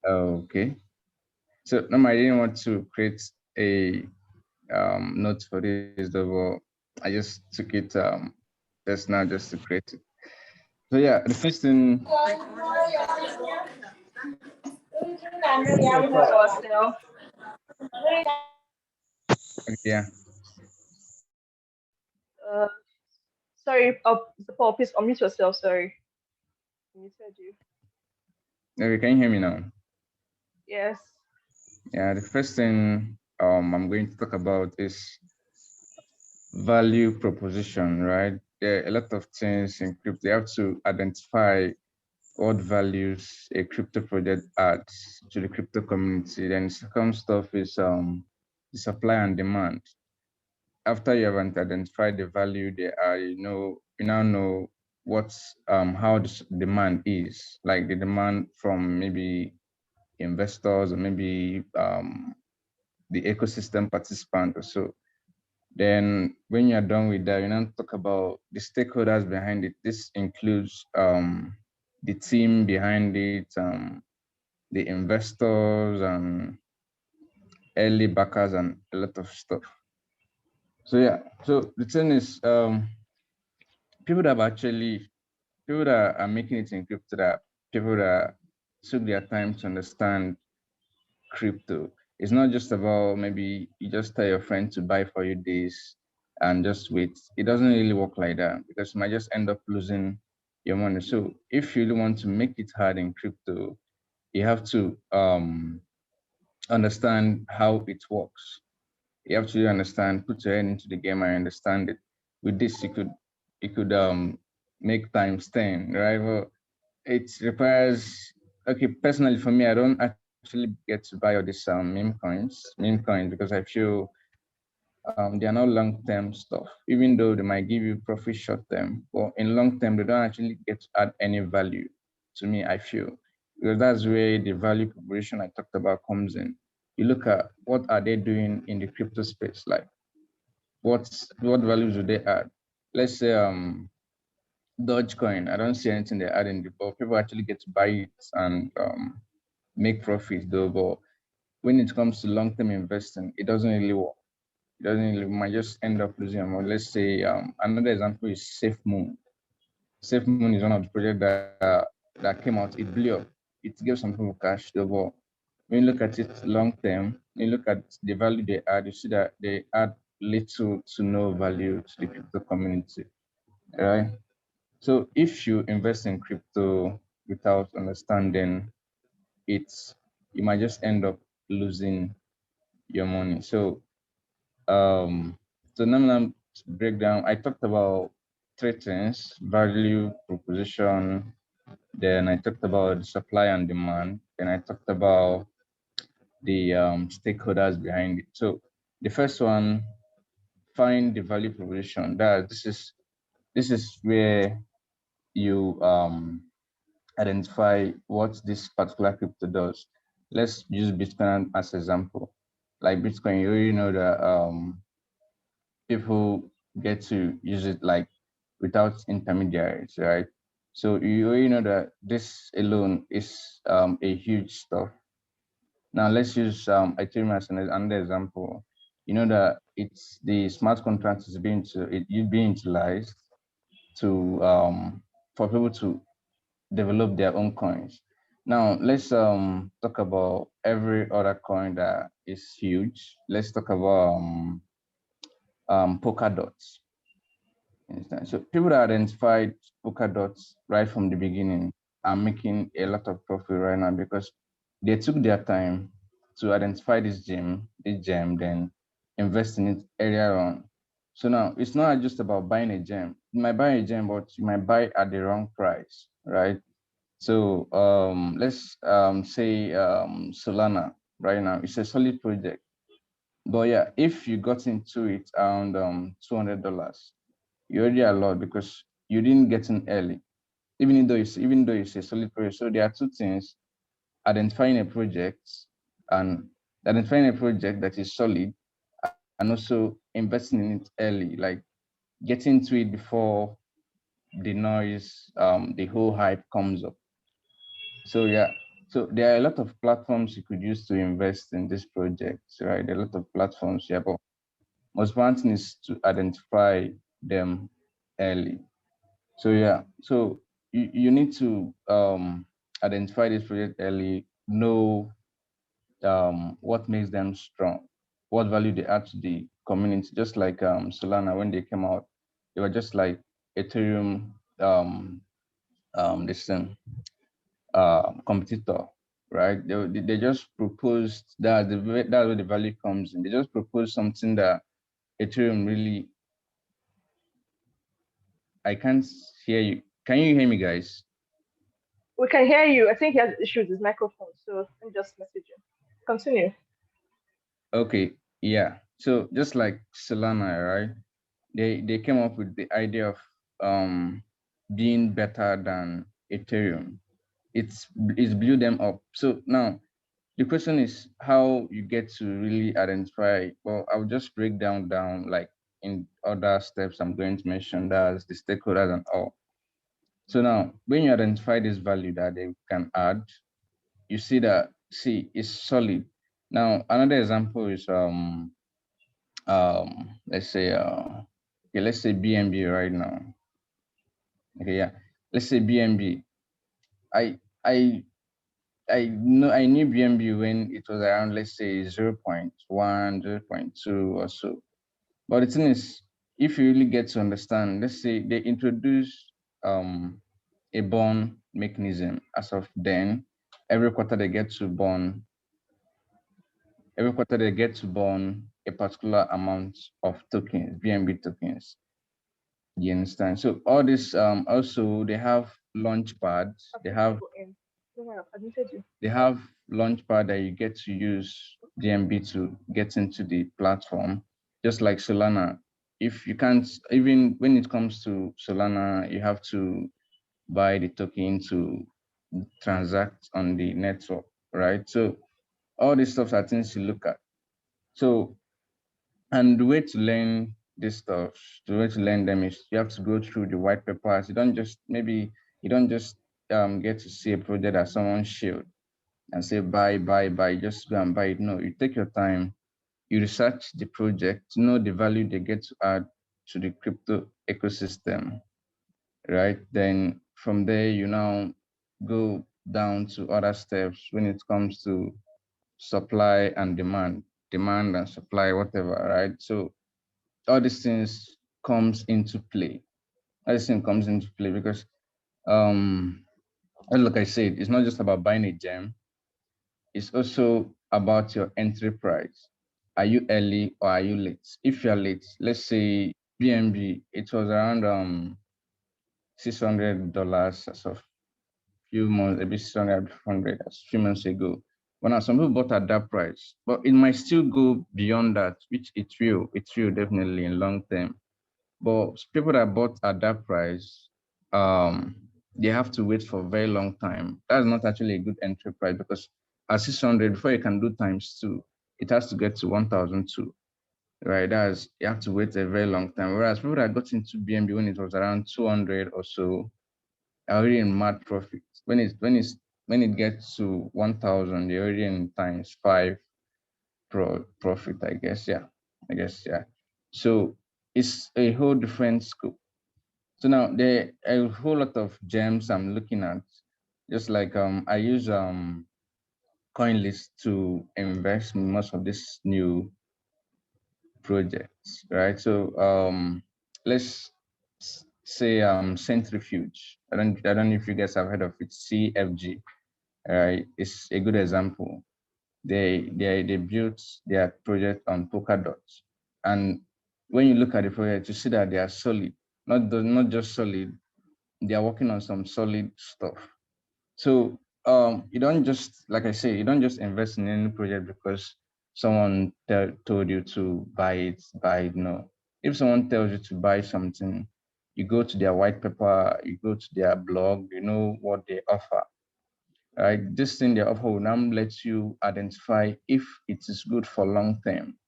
Okay. So no, I didn't want to create a note for this, though. I just took it just now just to create it. So yeah, the first thing, yeah, Uh, sorry, Paul, please unmute yourself. Sorry, you said you. okay, can you hear me now? Yes. Yeah, the first thing I'm going to talk about is value proposition, right? There are a lot of things in crypto. You have to identify what values a crypto project adds to the crypto community. Then the second stuff is the supply and demand. After you have identified the value they are, you now know what's how the demand is, like the demand from maybe investors or maybe the ecosystem participant or so. Then when you're done with that, you now talk about the stakeholders behind it. This includes the team behind it, the investors and early backers and a lot of stuff. So yeah, so the thing is, people that have actually people that are making it in crypto, that people that took their time to understand crypto. It's not just about maybe you just tell your friend to buy for you this and just wait. It doesn't really work like that because you might just end up losing your money. So if you really want to make it hard in crypto, you have to understand how it works. You have to really understand, put your head into the game and understand it. With this, you could make times 10, right? Well, it requires, okay, personally for me, I don't actually get to buy all these meme coins because I feel they are not long-term stuff, even though they might give you profit short-term, but in long-term, they don't actually get to add any value to me, I feel, because that's where the value proposition I talked about comes in. You look at what are they doing in the crypto space, like what values do they add? Let's say Dogecoin. I don't see anything they add in the but people actually get to buy it and make profits though. But when it comes to long-term investing, it doesn't really work. It doesn't really, we might just end up losing amount. Let's say another example is Safe Moon. Safe Moon is one of the projects that came out. It blew up. It gave some people cash though. But when you look at it long term, when you look at the value they add, you see that they add little to no value to the crypto community, right? So if you invest in crypto without understanding it, you might just end up losing your money. Um, so now I'm break down. I talked about three things: value proposition. Then I talked about the supply and demand. Then I talked about the stakeholders behind it. So the first one, find the value proposition. That this is where you identify what this particular crypto does. Let's use Bitcoin as example. Like Bitcoin, you already know that people get to use it like without intermediaries, right? So you already know that this alone is a huge stuff. Now let's use Ethereum as another example. You know that it's the smart contract is being utilized to for people to develop their own coins. Now let's talk about every other coin that is huge. Let's talk about polka dots. Understand? So people that identified polka dots right from the beginning are making a lot of profit right now because they took their time to identify this gem, then invest in it earlier on. So now it's not just about buying a gem. You might buy a gem, but you might buy at the wrong price, right? So let's say Solana right now. It's a solid project. But yeah, if you got into it around $200, you already are lost because you didn't get in early, even though it's a solid project. So there are two things: identifying a project and identifying a project that is solid, and also investing in it early, like getting into it before the noise, the whole hype comes up. So yeah. So there are a lot of platforms you could use to invest in this project, right? A lot of platforms, yeah, but most one thing is to identify them early. So yeah, so you need to identify this project early, know what makes them strong, what value they add to the community. Just like Solana, when they came out, they were just like Ethereum this thing, competitor, right? They just proposed that that's where the value comes in. They just proposed something that Ethereum really. I can't hear you. Can you hear me, guys? We can hear you. I think he has issues with his microphone, so I'm just messaging. Continue. Okay, yeah. So just like Solana, right? They came up with the idea of um being better than Ethereum. It's blew them up. So now the question is how you get to really identify. Well, I'll just break down like in other steps I'm going to mention, that's the stakeholders and all. So now when you identify this value that they can add, you see that see it's solid. Now another example is let's say okay, let's say BNB right now. Okay, yeah. Let's say BNB. I I I know I knew BNB when it was around, let's say 0 0.1, 0.2 or so. But the thing is, if you really get to understand, let's say they introduce a bond mechanism as of then. Every quarter they get to bond, every quarter they get to bond a particular amount of tokens, BNB tokens. You understand? So all this also they have launch pads, I've let you go in. No, I've admitted you. they have launchpad that you get to use DMB to get into the platform, just like Solana. If you can't, even when it comes to Solana, you have to buy the token to transact on the network, right? So all these stuff are things to look at. So, and the way to learn this stuff, the way to learn them is you have to go through the white papers. You don't just get to see a project that someone shared and say buy, just go and buy it. No, you take your time, you research the project, know the value they get to add to the crypto ecosystem, right? Then from there, you now go down to other steps when it comes to supply and demand and supply, whatever, right? So all these things comes into play. All these things comes into play because um like I said, it's not just about buying a gem, it's also about your entry price. Are you early or are you late? If you're late, let's say BNB, it was around $600 as of few months, maybe 600 as a few months ago. Well, now some people bought at that price, but it might still go beyond that, which it will definitely in long term. But people that bought at that price, um, they have to wait for a very long time. That's not actually a good entry price because at 600, before you can do times two, it has to get to 1,002, right? That's you have to wait a very long time. Whereas people that got into BNB when it was around 200 or so are already in mad profit. When it gets to 1,000, they're already in times five profit, I guess. Yeah, I guess yeah. So it's a whole different scope. So now there are a whole lot of gems I'm looking at. Just like I use CoinList to invest in most of these new projects, right? So let's say Centrifuge. I don't know if you guys have heard of it. CFG, right? It's a good example. They built their project on Polkadot, and when you look at the project, you see that they are solid. Not just solid, they are working on some solid stuff. So you don't just, like I say, you don't just invest in any project because someone told you to buy it. No. If someone tells you to buy something, you go to their white paper, you go to their blog, you know what they offer. Right? This thing they offer will now let you identify if it is good for long term.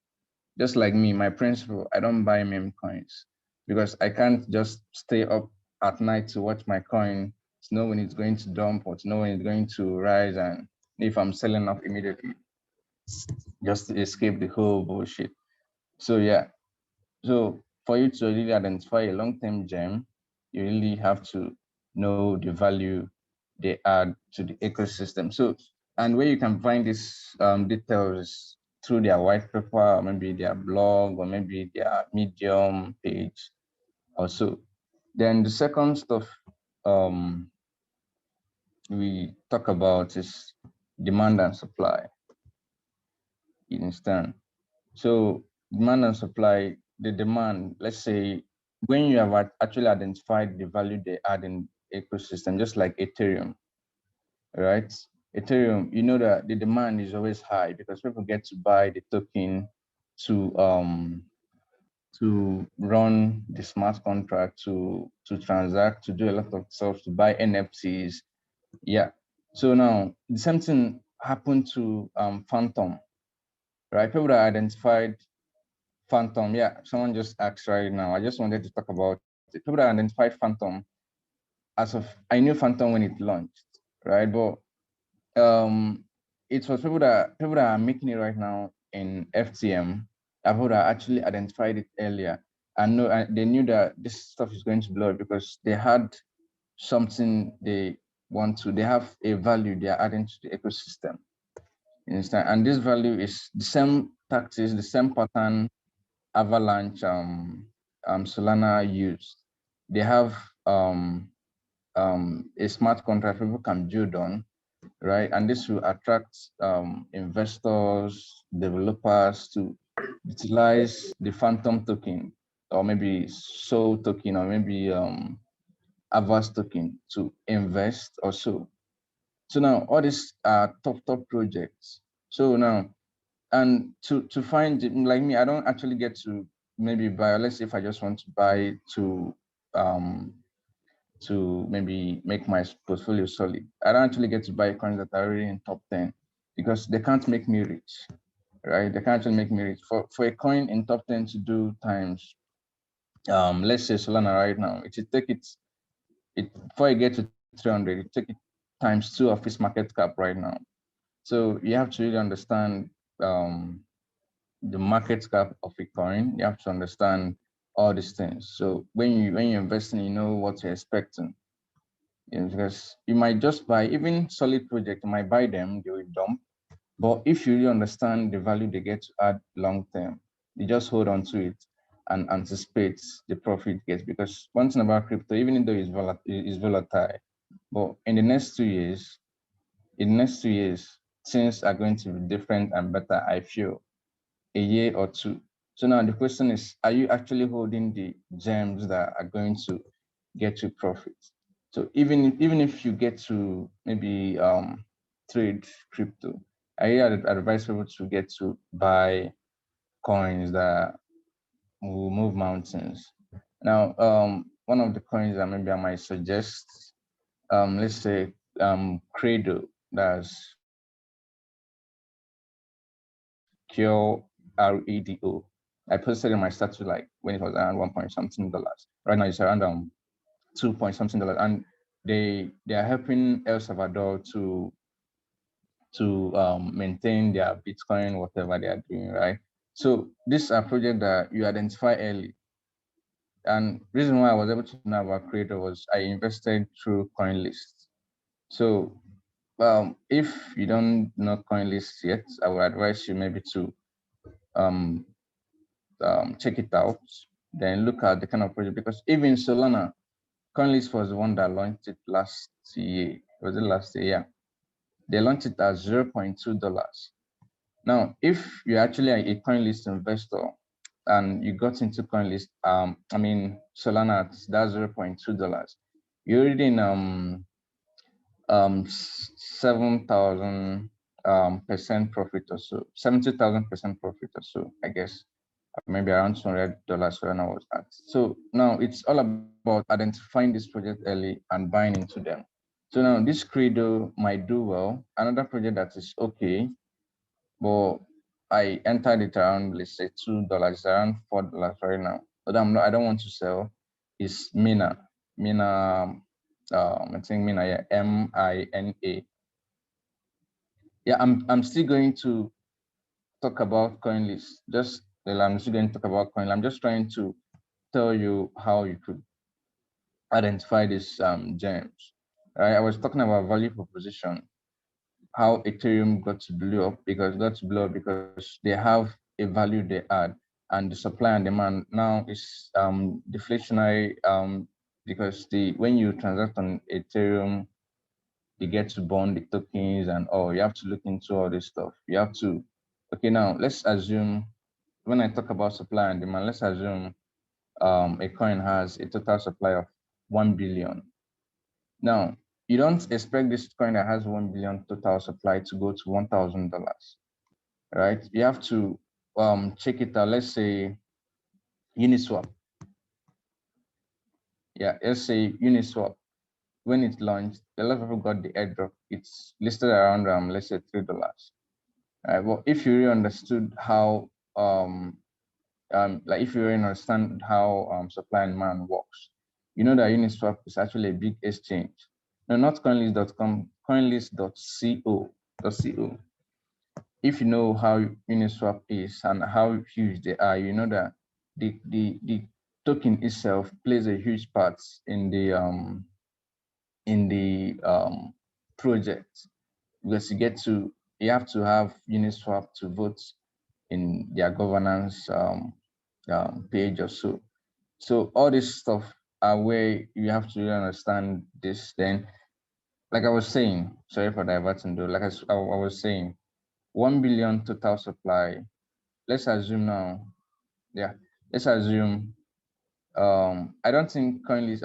Just like me, my principle, I don't buy meme coins because I can't just stay up at night to watch my coin to know when it's going to dump or to know when it's going to rise. And if I'm selling off immediately, just to escape the whole bullshit. So yeah, so for you to really identify a long-term gem, you really have to know the value they add to the ecosystem. So, and where you can find these details through their white paper, or maybe their blog, or maybe their Medium page, or so. Then the second stuff um, we talk about is demand and supply. You understand? So demand and supply, the demand, let's say when you have actually identified the value they add in ecosystem, just like Ethereum, right? Ethereum, you know that the demand is always high because people get to buy the token to run the smart contract, to transact, to do a lot of stuff, to buy NFTs. Yeah. So now the same thing happened to Phantom, right? People that identified Phantom, yeah, someone just asked right now. I just wanted to talk about it. People that identified Phantom, as of I knew Phantom when it launched, right? But um, it was people that are making it right now in FTM, people that actually identified it earlier, and know and they knew that this stuff is going to blow up because they had something they want to. They have a value they are adding to the ecosystem. You understand? And this value is the same tactics, the same pattern Avalanche Solana use. They have a smart contract people can build on, right? And this will attract investors, developers to utilize the Phantom token, or maybe Soul token, or maybe Avast token to invest or so. So now all these are top projects. So now and to find like me, I don't actually get to maybe buy, let's say if I just want to buy um to maybe make my portfolio solid, I don't actually get to buy coins that are already in top 10 because they can't make me rich, right? They can't actually make me rich. For a coin in top 10 to do times let's say Solana right now, it should take it before I get to 300, it take it times 2 of its market cap right now. So you have to really understand the market cap of a coin. You have to understand all these things. So when you're investing, you know what you're expecting. You know, because you might just buy even solid project, you might buy them, they will dump. But if you really understand the value they get to add long term, you just hold on to it and anticipate the profit gets. Because one thing about crypto, even though it's volatile, but in the next 2 years, things are going to be different and better, I feel, a year or two. So now the question is, are you actually holding the gems that are going to get you profit? So even if you get to maybe trade crypto, I advise people to get to buy coins that will move mountains. Now, one of the coins that maybe I might suggest, let's say Credo, that's QREDO. I posted in my status like when it was around 1 point something dollars. Right now it's around 2 point something dollars, and they are helping El Salvador to maintain their Bitcoin, whatever they are doing, right? So this is a project that you identify early. And reason why I was able to know about Creator was I invested through CoinList. So if you don't know CoinList yet, I would advise you maybe to um, check it out, then look at the kind of project, because even Solana, CoinList was the one that launched it last year. Was it last year? Yeah. They launched it at $0.2. Now, if you're actually a CoinList investor and you got into CoinList, Solana at that $0.2, you're already in 7,000 percent profit or so, 70,000% profit or so, I guess. Maybe around $200 when I was at. So now it's all about identifying this project early and buying into them. So now this Credo might do well. Another project that is okay, but I entered it around, let's say $2, around $4 right now. But I don't want to sell. Is Mina. Mina, I think Mina, yeah, MINA. Yeah, I'm still going to talk about CoinList. Just well, I'm still going to talk about CoinList. I'm just trying to tell you how you could identify these gems. Right? I was talking about value proposition, how Ethereum got to blow up because they have a value they add, and the supply and demand now is deflationary because the when you transact on Ethereum, you get to bond the tokens and all. You have to look into all this stuff. You have to okay now let's assume when I talk about supply and demand, let's assume a coin has a total supply of 1 billion. Now, you don't expect this coin that has 1 billion total supply to go to $1,000, right? You have to check it out. Let's say Uniswap. Yeah, let's say Uniswap. When it launched, a lot of people got the airdrop. It's listed around let's say $3. Well, if you really understood how like if you really understand how supply and demand works, you know that Uniswap is actually a big exchange. No, not coinlist.com, coinlist.co. If you know how Uniswap is and how huge they are, you know that the token itself plays a huge part in the project because you have to have Uniswap to vote in their governance page or so. So all this stuff are where you have to really understand this. Then, like I was saying, sorry for diverting though. I was saying, 1 billion total supply. Let's assume now, yeah. Let's assume. I don't think currently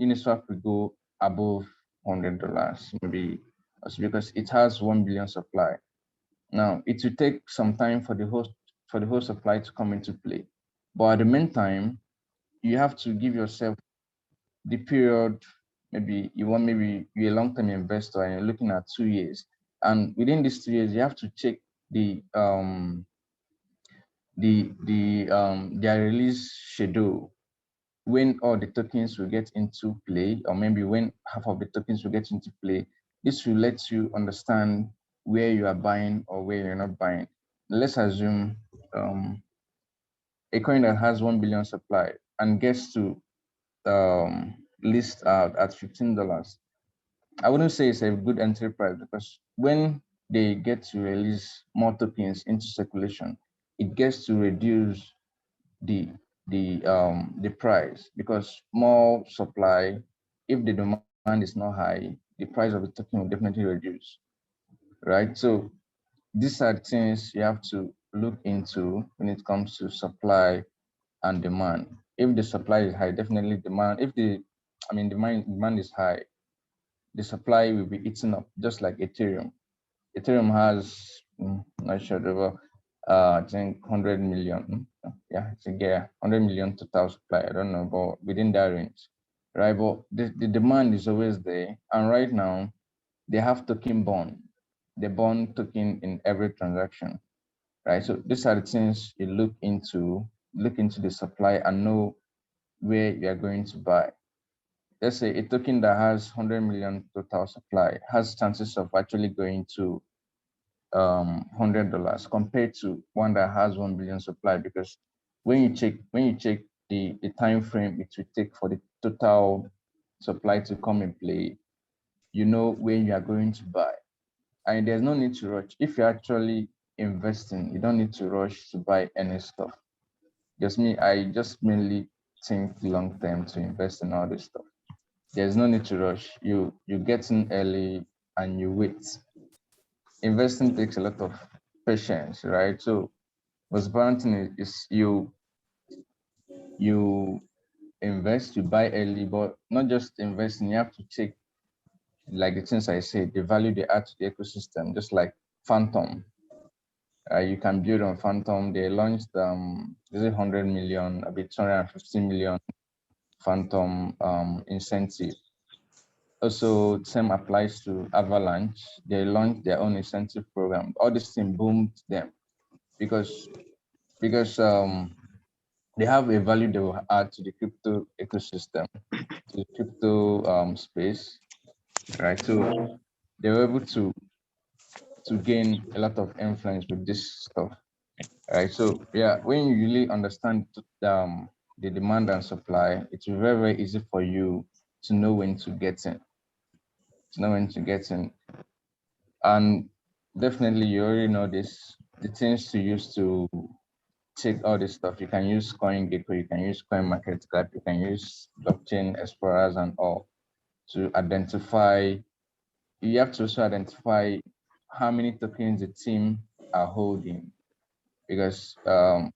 Uniswap will go above $100, maybe, also because it has 1 billion supply. Now it will take some time for the whole supply to come into play. But at the meantime, you have to give yourself the period. Maybe you're a long-term investor and you're looking at 2 years. And within these 2 years, you have to check the their release schedule when all the tokens will get into play, or maybe when half of the tokens will get into play. This will let you understand where you are buying or where you're not buying. Let's assume a coin that has 1 billion supply and gets to list out at $15. I wouldn't say it's a good entry price because when they get to release more tokens into circulation, it gets to reduce the the price because more supply. If the demand is not high, the price of the token will definitely reduce, right? So these are things you have to look into when it comes to supply and demand. If the supply is high, definitely demand. If the demand is high, the supply will be eaten up, just like Ethereum. Ethereum has, not sure, over, I think 100 million. Yeah, it's a yeah, 100 million total supply. I don't know, but within that range, right? But the demand is always there. And right now, they have token bond. They bond token in every transaction, right? So these are the things you look into the supply and know where you are going to buy. Let's say a token that has 100 million total supply has chances of actually going to $100 compared to one that has 1 billion supply, because when you check the time frame it will take for the total supply to come in play, you know when you are going to buy. And there's no need to rush. If you're actually investing, you don't need to rush to buy any stuff. Just me, I just mainly think long term to invest in all this stuff. There's no need to rush. You get in early and you wait. Investing takes a lot of patience, right? So what's important is you invest, you buy early, but not just investing. You have to check, like the things I said, the value they add to the ecosystem. Just like Phantom, you can build on Phantom. They launched is it 100 million, a bit 250 million Phantom incentive. Also, same applies to Avalanche. They launched their own incentive program. All this thing boomed them because because they have a value they will add to the crypto ecosystem, to the crypto space, right? So they were able to to gain a lot of influence with this stuff. Right. So yeah, when you really understand the demand and supply, it's very, very easy for you to know when to get in. To know when to get in. And definitely you already know this, the things to use to check all this stuff. You can use CoinGecko, you can use CoinMarketCap, you can use blockchain explorers and all to identify. You have to also identify how many tokens the team are holding. Because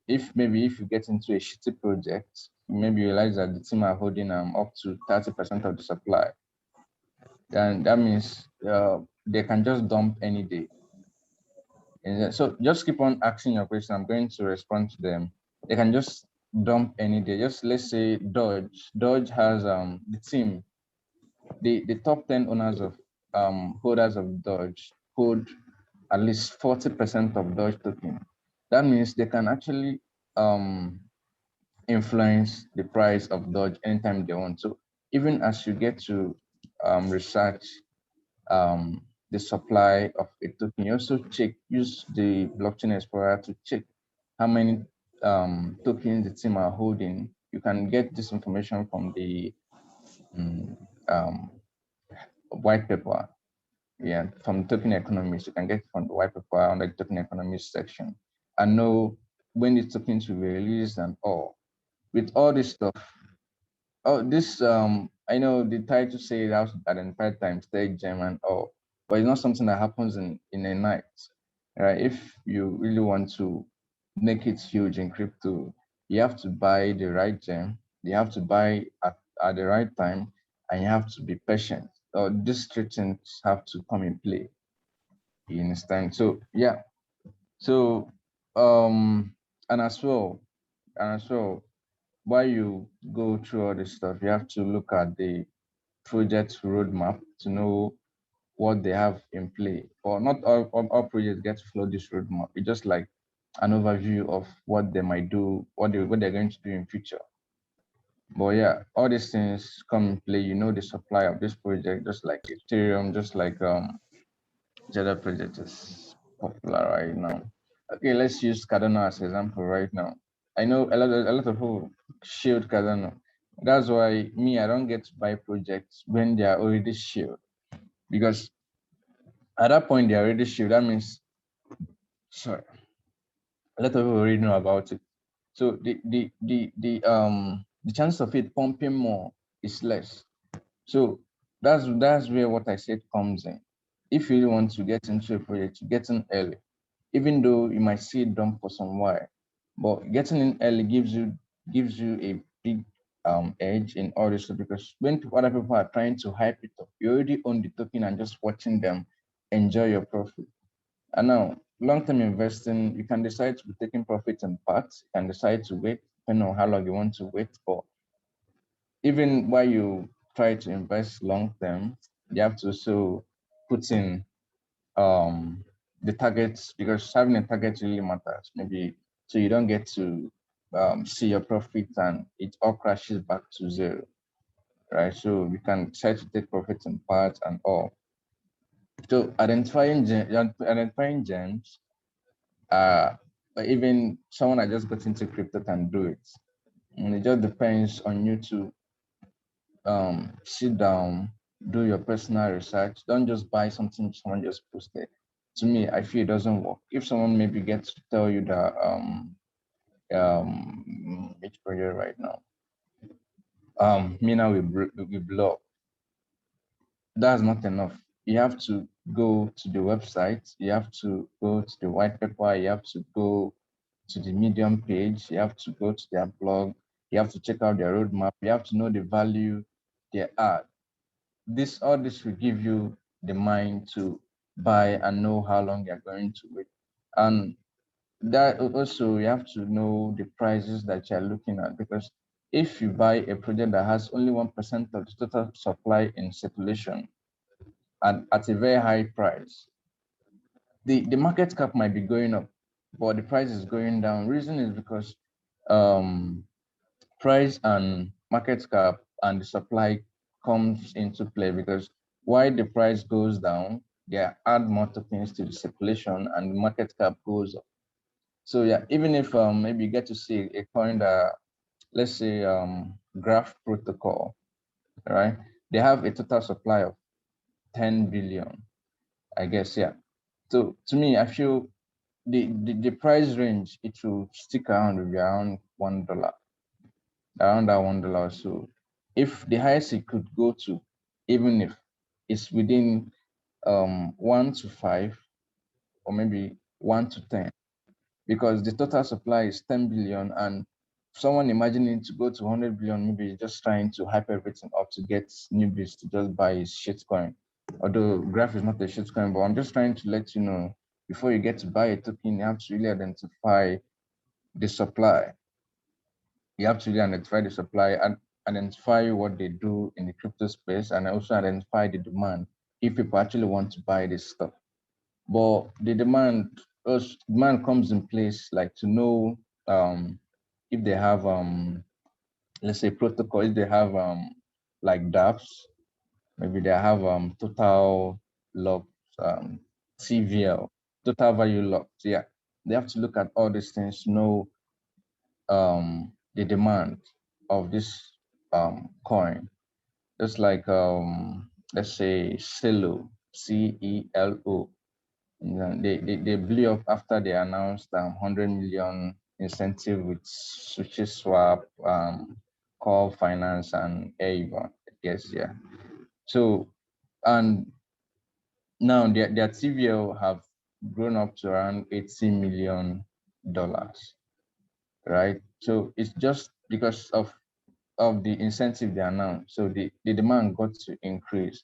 if you get into a shitty project, maybe you realize that the team are holding up to 30% of the supply, then that means they can just dump any day. And so just keep on asking your question. I'm going to respond to them. They can just dump any day. Just let's say Doge. Doge has the team, the top 10 owners of holders of Doge hold at least 40% of Doge token. That means they can actually influence the price of Doge anytime they want. So even as you get to research the supply of a token, you also use the blockchain explorer to check how many tokens the team are holding. You can get this information from the um, white paper. Yeah, from token economics, you can get from the white paper under the token economics section and know when the tokens will be released and all. With all this stuff, oh, this I know the title say it has identified time, stake gem and all, but it's not something that happens in a night, right? If you really want to make it huge in crypto, you have to buy the right gem, you have to buy at the right time, and you have to be patient. These three things have to come in play. You understand? So yeah. So and as well, while you go through all this stuff, you have to look at the project roadmap to know what they have in play. Or not all projects get to follow this roadmap. It's just like an overview of what they might do, what they're going to do in future. But yeah, all these things come in play. You know the supply of this project, just like Ethereum, just like the other project is popular right now. Okay, let's use Cardano as example right now. I know a lot of people shield Cardano. That's why me, I don't get to buy projects when they are already shielded. Because at that point they are already shielded. That means sorry, a lot of people already know about it. So the chance of it pumping more is less. So that's where what I said comes in. If you really want to get into a project, you get in early, even though you might see it dump for some while, but getting in early gives you a big edge in all this stuff, because when other people are trying to hype it up, you already own the token and just watching them enjoy your profit. And now, long-term investing, you can decide to be taking profits in parts. You can decide to wait, depending on how long you want to wait for. Even while you try to invest long-term, you have to also put in the targets, because having a target really matters. Maybe so you don't get to see your profit and it all crashes back to zero, right? So you can decide to take profits in parts and all. So identifying gems, even someone that just got into crypto can do it. And it just depends on you to sit down, do your personal research. Don't just buy something someone just posted. To me, I feel it doesn't work. If someone maybe gets to tell you that which project right now, Mina will blow, that's not enough. You have to go to the website, you have to go to the white paper, you have to go to the Medium page, you have to go to their blog, you have to check out their roadmap, you have to know the value they add. All this will give you the mind to buy and know how long you're going to wait. And that also you have to know the prices that you're looking at, because if you buy a project that has only 1% of the total supply in circulation and at a very high price, the market cap might be going up, but the price is going down. Reason is because um, price and market cap and the supply comes into play, because why the price goes down, they add more tokens to the circulation and the market cap goes up. So yeah, even if maybe you get to see a coin that, let's say Graph Protocol, right? They have a total supply of 10 billion, I guess, yeah. So to me, I feel the price range, it will stick around, will be around $1, around that $1. So if the highest it could go to, even if it's within 1 to 5 or maybe 1 to 10, because the total supply is 10 billion, and someone imagining to go to 100 billion, maybe just trying to hype everything up to get newbies to just buy his shitcoin. Although Graph is not a shitcoin, but I'm just trying to let you know, before you get to buy a token, you have to really identify the supply. You have to really identify the supply and identify what they do in the crypto space, and also identify the demand if people actually want to buy this stuff. But the demand comes in place, like to know if they have let's say protocol, if they have like dApps, maybe they have total locked, TVL, total value locked. Yeah, they have to look at all these things to know the demand of this coin. Just like let's say Celo, CELO. They blew up after they announced 100 million incentive with Sushi Swap, Call Finance, and Ava. I guess, yeah. So, and now their TVL have grown up to around $80 million, right? So it's just because of the incentive they announced. So the demand got to increase.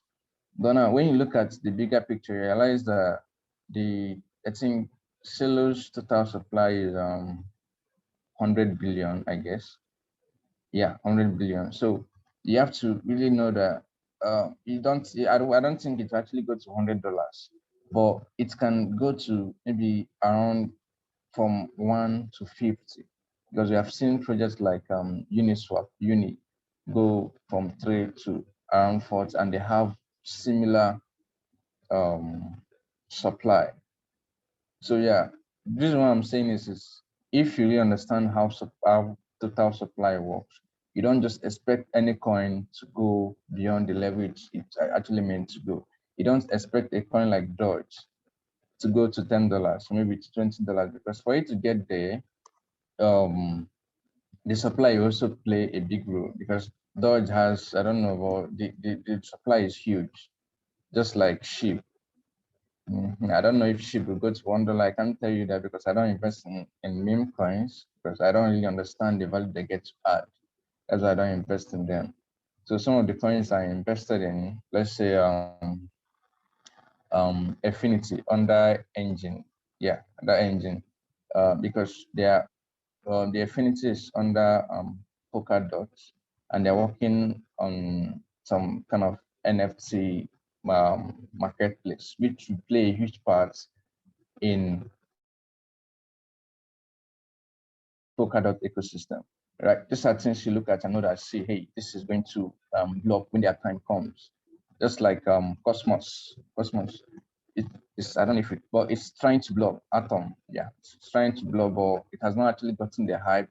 But now, when you look at the bigger picture, you realize that I think Celo's total supply is 100 billion, I guess. Yeah, 100 billion. So you have to really know that you don't. I don't think it actually go to $100, but it can go to maybe around from 1 to 50, because we have seen projects like Uniswap, Uni, go from 3 to around 40, and they have similar um, supply. So yeah, this is what I'm saying is if you really understand how total supply works, you don't just expect any coin to go beyond the level it's actually meant to go. You don't expect a coin like Doge to go to $10, maybe it's $20, because for it to get there, um, the supply also play a big role, because Doge has, I don't know, but the supply is huge, just like sheep. I don't know if sheep will go to $1. I can't tell you that because I don't invest in meme coins, because I don't really understand the value they get to add. That's why I don't invest in them. So some of the coins I invested in, let's say Affinity under engine. Yeah, under engine. Because they are the Affinity is under Polkadot, and they're working on some kind of NFT marketplace, which will play a huge part in Polkadot ecosystem, right? These are things you look at and know that, see, hey, this is going to blow up when their time comes. Just like Cosmos, it's, I don't know if it, but it's trying to blow up. Atom, yeah, it's trying to blow up, but it has not actually gotten the hype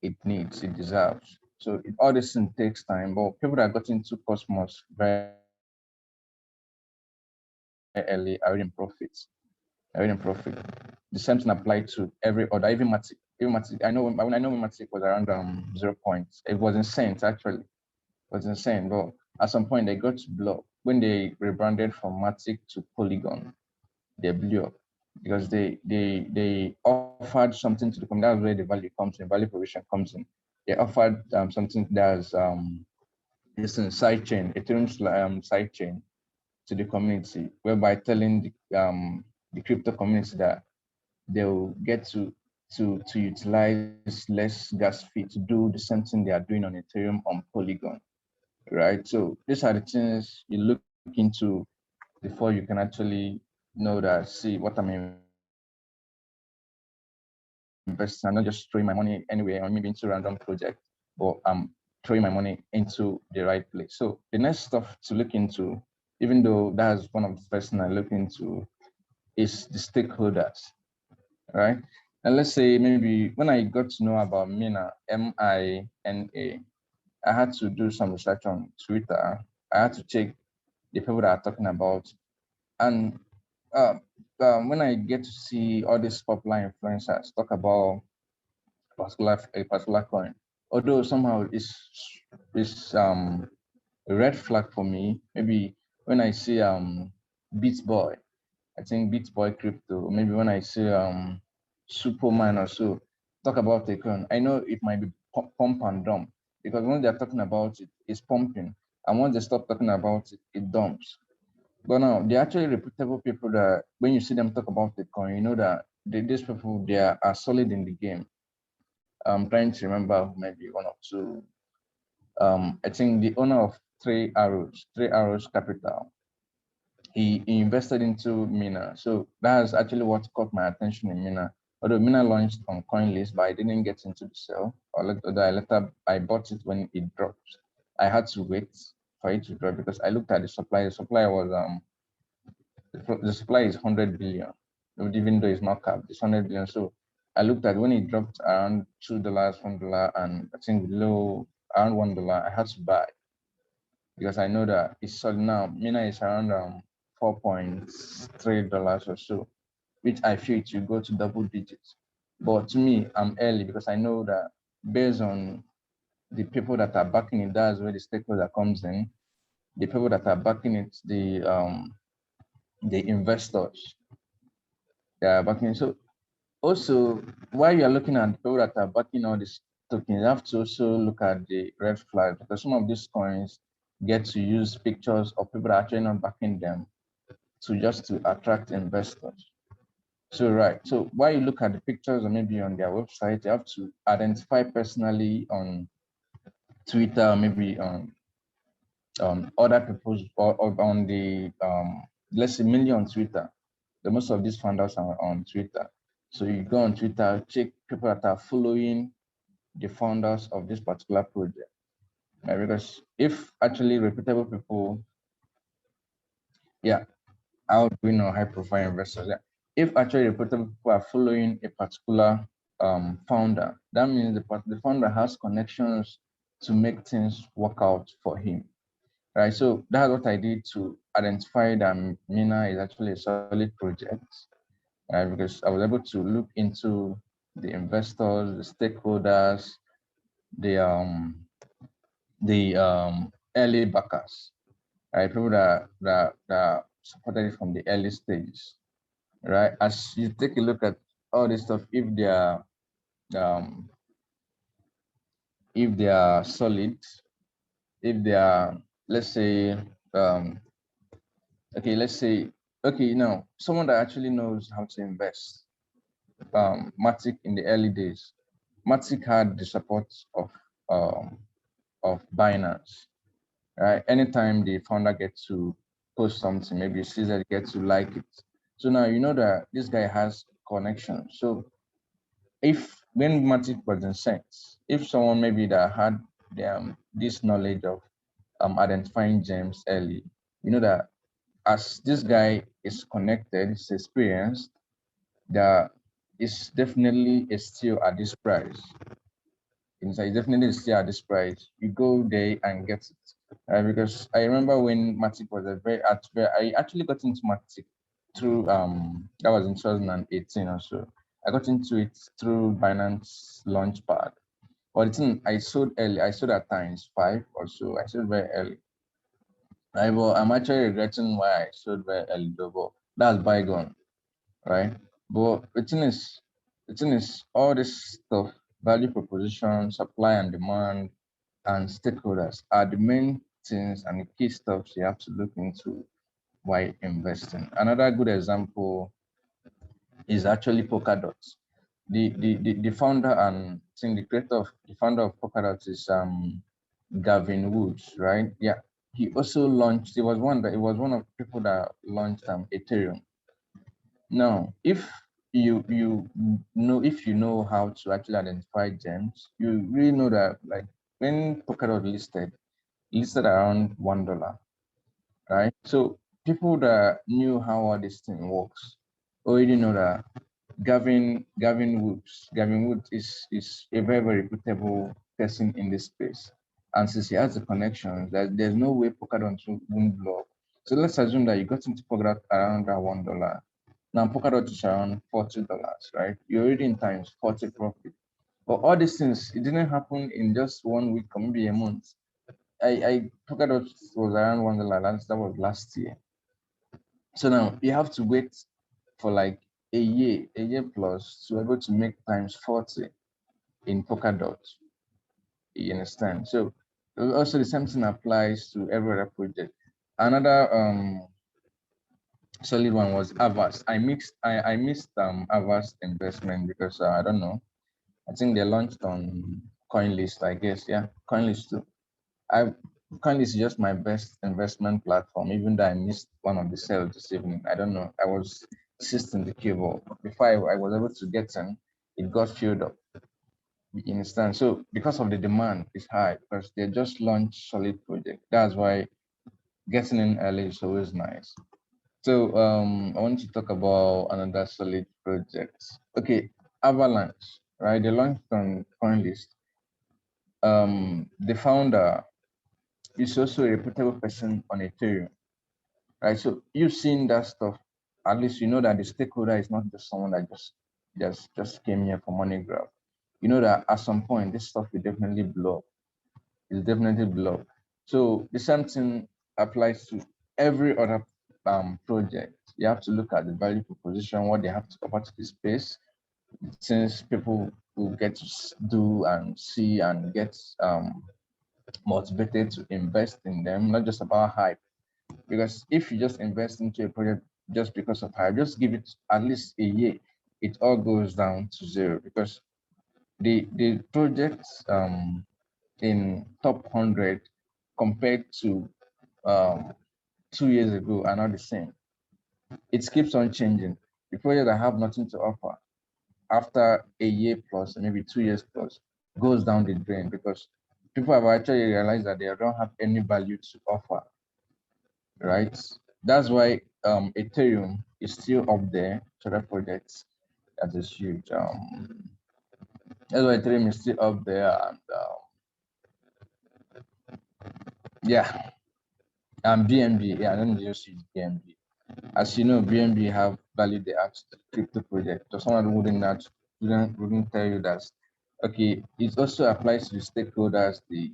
it needs, it deserves. So all this thing takes time, but people that got into Cosmos very early are in profits. Are in profit. The same thing applied to every other, even Matic. Even Matic, I know when Matic was around 0 points, it was insane actually. It was insane. But at some point they got to blow. When they rebranded from Matic to Polygon, they blew up because they offered something to the community. That's where the value comes in, value provision comes in. They offered something that's this sidechain, Ethereum's sidechain to the community, whereby telling the crypto community that they'll get to utilize less gas fee to do the same thing they are doing on Ethereum on Polygon, right? So these are the things you look into before you can actually know that, see, what I'm investing. I'm not just throwing my money anywhere or maybe into a random project, but I'm throwing my money into the right place. So the next stuff to look into even though that's one of the first things I look into is the stakeholders, right? And let's say maybe when I got to know about Mina, MINA, I had to do some research on Twitter. I had to check the people that are talking about. And uh, when I get to see all these popular influencers talk about a particular coin, although somehow it's a red flag for me. Maybe when I see Beats Boy, I think Beats Boy crypto. Maybe when I see Superman or so talk about a coin, I know it might be pump and dump, because when they're talking about it, it's pumping, and once they stop talking about it, it dumps. But now they're actually reputable people that when you see them talk about the coin, you know that these people are solid in the game. I'm trying to remember maybe one or two. I think the owner of Three Arrows Capital, he invested into Mina. So that's actually what caught my attention in Mina. Although Mina launched on CoinList, but I didn't get into the sale. I bought it when it dropped. I had to wait for it to drop because I looked at the supply. The supply was the supply is 100 billion, even though it's not capped, it's 100 billion. So I looked at when it dropped around $2, $1, and I think below around $1, I had to buy because I know that it's sold now. Mina is around $4.3 or so, which I feel it will go to double digits. But to me, I'm early because I know that based on the people that are backing it, that's where the stakeholder comes in. The people that are backing it, the investors, they are backing. So also, while you're looking at people that are backing all these tokens, you have to also look at the red flag, because some of these coins get to use pictures of people that are actually not backing them to just to attract investors. So right. So while you look at the pictures or maybe on their website, you have to identify personally on Twitter, or maybe on other people's or on the let's say mainly on Twitter. The most of these founders are on Twitter. So you go on Twitter, check people that are following the founders of this particular project. Right? Because if actually reputable people, yeah, how do we know high profile investors? Yeah. If actually reputable people are following a particular founder, that means the founder has connections to make things work out for him. Right. So that's what I did to identify that Mina is actually a solid project. Because I was able to look into the investors, the stakeholders, the early backers, right? People that supported it from the early stages, right? As you take a look at all this stuff, um, if they are solid, if they are, let's say, um, okay, let's say, okay, now someone that actually knows how to invest, Matic in the early days, Matic had the support um, of Binance, right? Anytime the founder gets to post something, maybe Caesar gets to like it. So now you know that this guy has connection. So if when Matic was in sense, if someone maybe that had this knowledge of identifying gems early, you know that as this guy is connected, is experienced, that is definitely a steal at this price. It's definitely still at this price. You go there and get it. Because I remember when Matic was I actually got into Matic through that was in 2018 or so. I got into it through Binance Launchpad. But the thing I sold early, I sold at times 5 or so. I sold very early. I'm actually regretting why I sold very early though, but that's bygone, right? But the thing is all this stuff, value proposition, supply and demand, and stakeholders are the main things and the key stuffs you have to look into while investing. Another good example is actually Polkadot. The founder and I think the creator of the founder of Polkadot is Gavin Woods, right? Yeah. He also launched, it was one of the people that launched Ethereum. Now, if you know how to actually identify gems, you really know that like when Polkadot listed around $1. right? So people that knew how all this thing works already know that Gavin Woods is a very, very reputable person in this space. And since he has the connections, there's no way Polkadot won't block. So let's assume that you got into Polkadot around that $1. Now Polkadot is around $40, right? You're already in times 40 profit. But all these things, it didn't happen in just 1 week or maybe a month. I Polkadot was around $1. That was last year. So now you have to wait for like a year plus to be able to make times 40 in Polkadot. You understand? So also the same thing applies to every other project. Another solid one was Avast. I missed Avast investment because I don't know. I think they launched on CoinList, I guess. Yeah, CoinList too. I CoinList is just my best investment platform, even though I missed one of the sales this evening. I don't know. I was assisting the cable. Before I was able to get in, it got filled up. You understand? So because of the demand is high, because they just launched solid project. That's why getting in early is always nice. So I want to talk about another solid project. Okay, Avalanche, right? They launched on CoinList. The founder is also a reputable person on Ethereum, right? So you've seen that stuff. At least you know that the stakeholder is not just someone that just came here for money grab. You know that at some point this stuff will definitely blow up. It's definitely blow up. So the same thing applies to every other project. You have to look at the value proposition, what they have to offer to the space, since people will get to do and see and get motivated to invest in them, not just about hype. Because if you just invest into a project just because of hype, just give it at least a year, it all goes down to zero. Because the projects in top 100 compared to um, 2 years ago are not the same. It keeps on changing. The project that have nothing to offer after a year plus, maybe 2 years plus, goes down the drain because people have actually realized that they don't have any value to offer, right? That's why Ethereum is still up there to the projects. That is huge. That's why Ethereum is still up there, and yeah, and BNB. Yeah, let me just use BNB. As you know, BNB have valued the apps crypto project. So someone wouldn't tell you that. Okay, it also applies to the stakeholders, the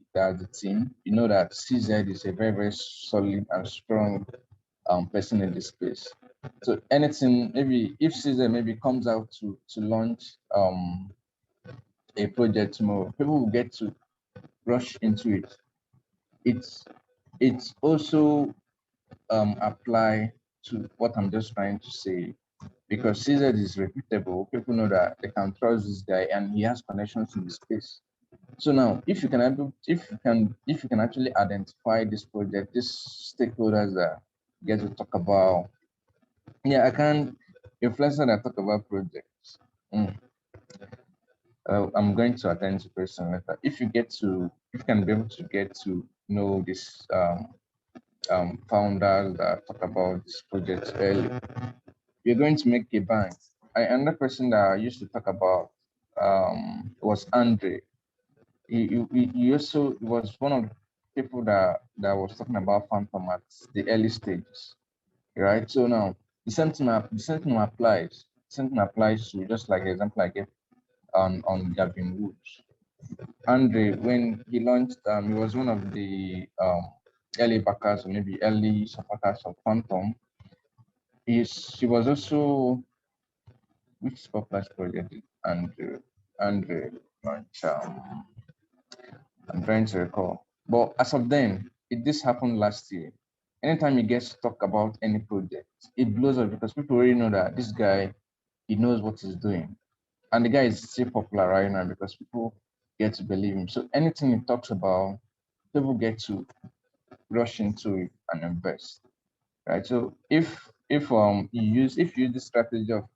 team. You know that CZ is a very, very solid and strong person in this space. So anything, maybe if CZ maybe comes out to launch a project tomorrow, people will get to rush into it. It's it's also apply to what I'm just trying to say because CZ is reputable. People know that they can trust this guy and he has connections in the space. So now, if you can actually identify this project, these stakeholders that get to talk about, yeah, I can influencer that talk about projects. Mm. I'm going to attend to person later. If you can be able to get to know this founders that talk about this project early, you're going to make a bank. Another person that I used to talk about was Andre. He also was one of the people that was talking about Phantom at the early stages, right? So now the same thing applies. The same thing applies to just like the example I gave on Gavin Woods. Andre, when he launched, he was one of the early backers or maybe early supporters of Phantom. He was also which purpose project Andre launch? I'm trying to recall. But as of then, this happened last year. Anytime he gets to talk about any project, it blows up because people already know that this guy, he knows what he's doing. And the guy is still popular right now because people get to believe him. So anything he talks about, people get to rush into it and invest. Right. So if you use the strategy of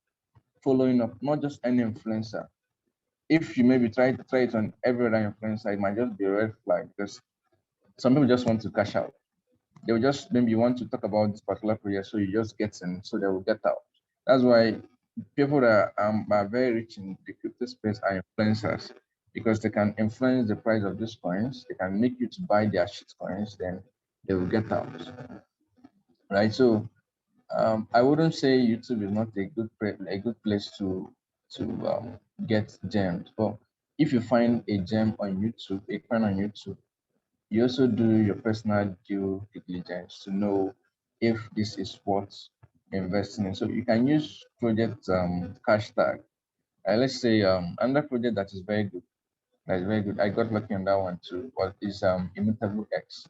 following up, not just any influencer, if you maybe try it on every other influencer, it might just be a red flag because some people just want to cash out. They'll just maybe you want to talk about this particular project, so you just get in, so they will get out. That's why people that are very rich in the crypto space are influencers, because they can influence the price of these coins. They can make you to buy their shit coins, then they will get out, right? So I wouldn't say YouTube is not a good place to get gems, but if you find a gem on YouTube, a coin on YouTube, you also do your personal due diligence to know if this is worth investing in. So you can use project cash tag. Let's say another project that is very good. That is very good. I got lucky on that one too. What is Immutable X?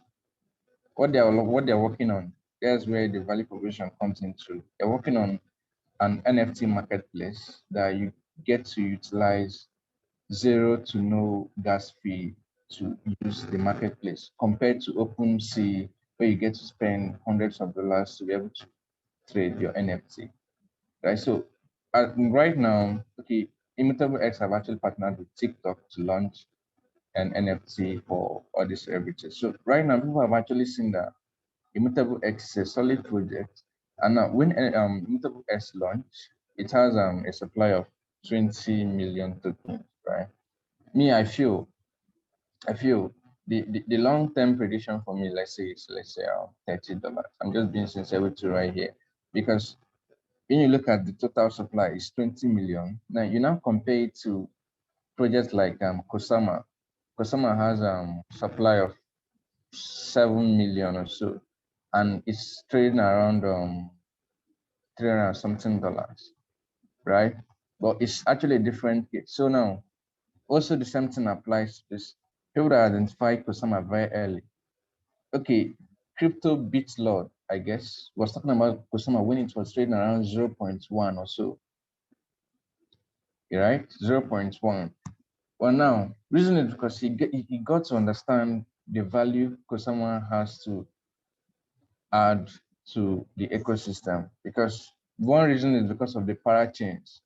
What they're working on? That's where the value proposition comes into. They're working on an NFT marketplace that you get to utilize zero to no gas fee to use the marketplace compared to OpenSea, where you get to spend hundreds of dollars to be able to trade your NFT. Right. So right now, okay, Immutable X have actually partnered with TikTok to launch an NFT for all these celebrities. So right now, people have actually seen that Immutable X is a solid project. And now when Immutable X launch, it has a supply of 20 million tokens, right? Me, I feel the long-term prediction for me, let's say $30. I'm just being sincere with you right here. Because when you look at the total supply, it's 20 million. Now you now compare it to projects like Kosama. Kosama has supply of 7 million or so, and it's trading around 300 something dollars, right? But it's actually a different case. So now also the same thing applies to this. People that identify Kosama very early. Okay, crypto beats Lord, I guess, was talking about Kosama when it was trading around zero point 0.1 or so, right? 0 0.1. Well, now, reason is because he got to understand the value Kosama has to add to the ecosystem. Because one reason is because of the parachains.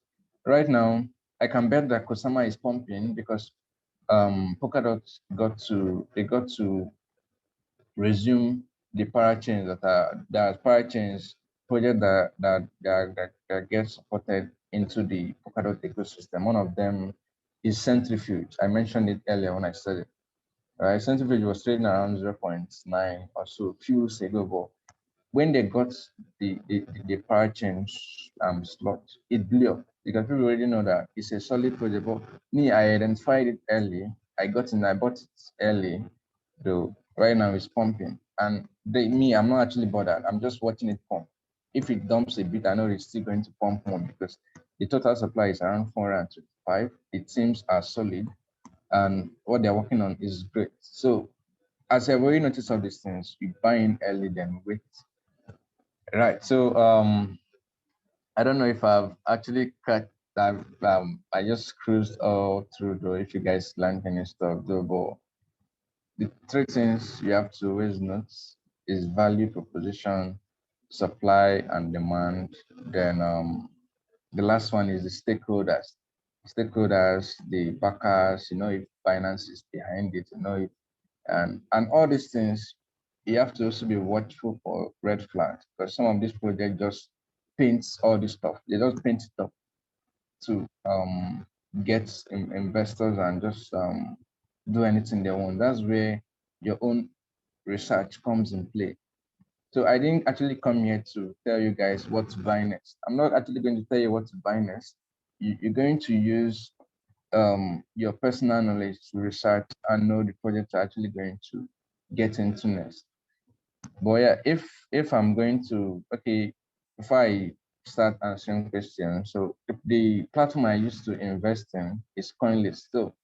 Right now, I can bet that Kosama is pumping because Polkadot got to resume the parachains that parachains project that get supported into the Polkadot ecosystem. One of them is Centrifuge. I mentioned it earlier when I said it. Right, Centrifuge was trading around 0.9 or so a few weeks ago, but when they got the power change slot, it blew up because people already know that it's a solid project. But me, I identified it early. I bought it early, though right now it's pumping. And I'm not actually bothered. I'm just watching it pump. If it dumps a bit, I know it's still going to pump more because the total supply is around 425. It seems as solid, and what they're working on is great. So as I've already noticed all these things, you buy in early, then wait. Right. So I don't know if I've actually cracked that. I just cruised all through though. If you guys learned any stuff though, but the three things you have to always note is value proposition, supply and demand. Then the last one is the stakeholders. Stakeholders, the backers, if finance is behind it, if and all these things, you have to also be watchful for red flags because some of these projects just paints all this stuff. They just paint it up to get investors and just do anything they want. That's where your own research comes in play. So I didn't actually come here to tell you guys what to buy next. I'm not actually going to tell you what to buy next. You're going to use your personal knowledge to research and know the project you're actually going to get into next. But yeah, if I'm going to before I start answering questions, so if the platform I used to invest in is CoinList. So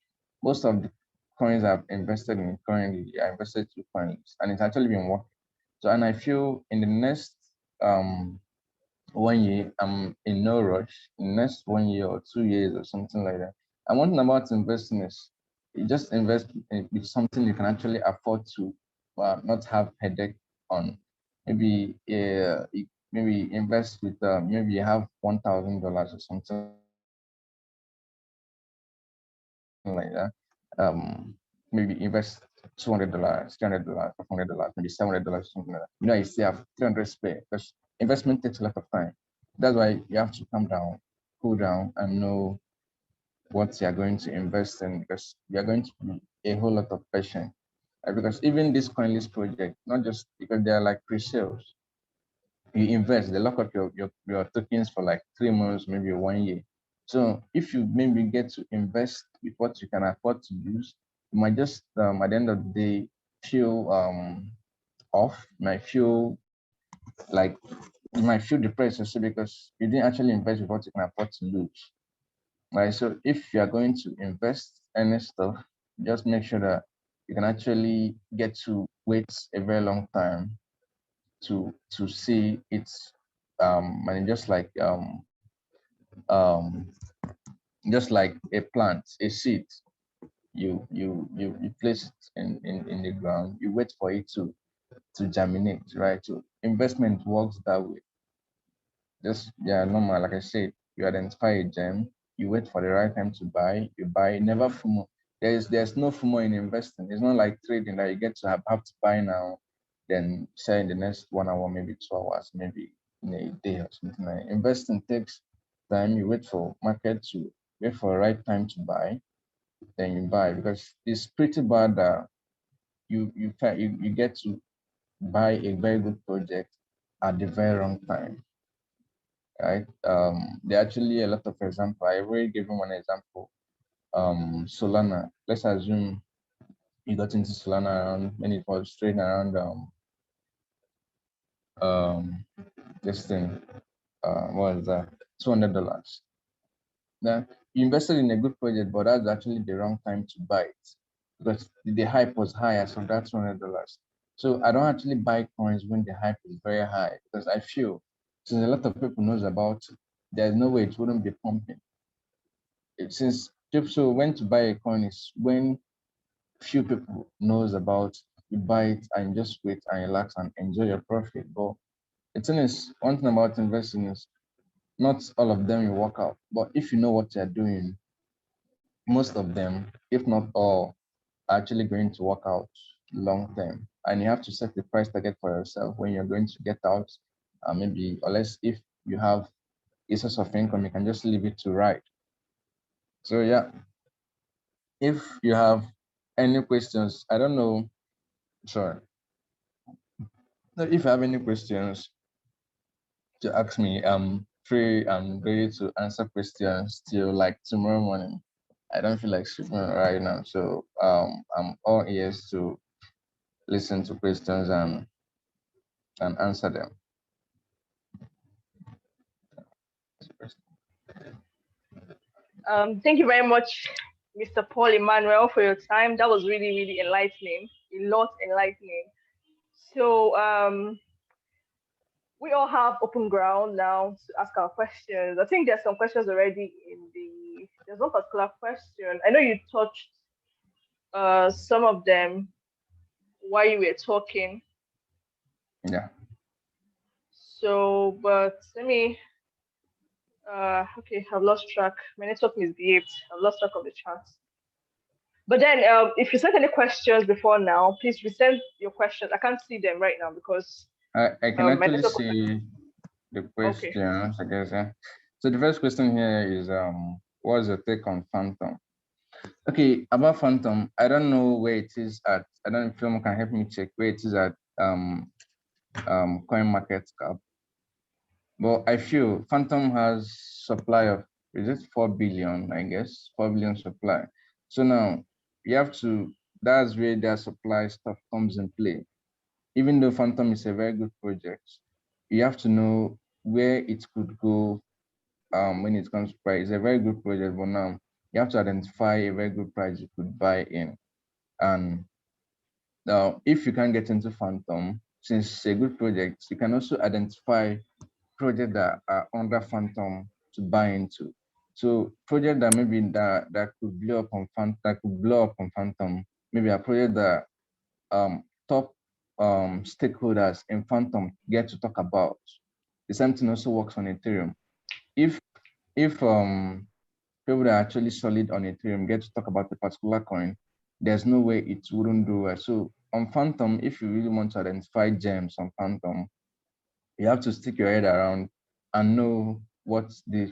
most of the coins I've invested in currently, I invested to CoinList, and it's actually been working. So and I feel in the next 1 year, I'm in no rush. In the next 1 year or 2 years or something like that. And one thing about investing is you just invest with something you can actually afford to not have headache on. Maybe maybe invest with maybe you have $1,000 or something like that. Maybe invest $200, $300, $500, maybe $700, something like that. You know, you still have 300 spare because investment takes a lot of time. That's why you have to calm down, cool down, and know what you are going to invest in because you are going to be a whole lot of patience. Because even this CoinList project, not just because they are like pre-sales, you invest, they lock up your tokens for like 3 months, maybe 1 year. So if you maybe get to invest with what you can afford to use, you might just at the end of the day feel off, you might feel like you might feel depressed also because you didn't actually invest with what you can afford to lose. Right. So if you are going to invest any stuff, just make sure that you can actually get to wait a very long time to see it's and um just like a plant, a seed, you place it in the ground, you wait for it to germinate, right? So investment works that way. Just yeah, normal, like I said, you identify a gem, you wait for the right time to buy, you buy, never FOMO. There's no FOMO in investing. It's not like trading that you get to have to buy now, then sell in the next 1 hour, maybe 2 hours, maybe in a day or something like that. Investing takes time, you wait for market to wait for the right time to buy, then you buy because it's pretty bad that you get to buy a very good project at the very wrong time, right? There are actually a lot of example. I already given one example. Solana. Let's assume you got into Solana around when it was trading around um this thing. What is that? $200. Now you invested in a good project, but that's actually the wrong time to buy it because the hype was high as of that $200. So I don't actually buy coins when the hype is very high because I feel since a lot of people knows about, there's no way it wouldn't be pumping. Since so when to buy a coin is when few people knows about, you buy it and just wait and relax and enjoy your profit. But the thing is, one thing about investing is not all of them will work out. But if you know what you're doing, most of them, if not all, are actually going to work out long term. And you have to set the price target for yourself when you're going to get out. Maybe unless if you have a source of income, you can just leave it to ride. So yeah, if you have any questions, I don't know. Sorry. No, if you have any questions to ask me, I'm free and ready to answer questions till like tomorrow morning. I don't feel like sleeping right now, so I'm all ears to listen to questions and answer them. Thank you very much, Mr. Paul Emmanuel, for your time. That was really, really enlightening. A lot enlightening. So we all have open ground now to ask our questions. I think there's some questions already in the. There's one particular question. I know you touched some of them while you were talking. Yeah. So, but let me. Okay, I've lost track. My network misbehaved. I've lost track of the chat. But then, if you sent any questions before now, please resend your questions. I can't see them right now because I can my actually network. see the Okay. questions, I guess. So the first question here is what's your take on Phantom? Okay, about Phantom, I don't know where it is at. I don't know if someone can help me check where it is at coin market cap. But I feel Phantom has supply of, is it 4 billion, I guess, 4 billion supply. So now you have to, that's where their supply stuff comes in play. Even though Phantom is a very good project, you have to know where it could go when it comes to price. It's a very good project, but now you have to identify a very good price you could buy in. And now, if you can get into Phantom, since it's a good project, you can also identify projects that are under Phantom to buy into. So project that maybe that could blow up on Phantom, maybe a project that top stakeholders in Phantom get to talk about. The same thing also works on Ethereum. If people that are actually solid on Ethereum get to talk about a particular coin, there's no way it wouldn't do well. So on Phantom, if you really want to identify gems on Phantom, you have to stick your head around and know what the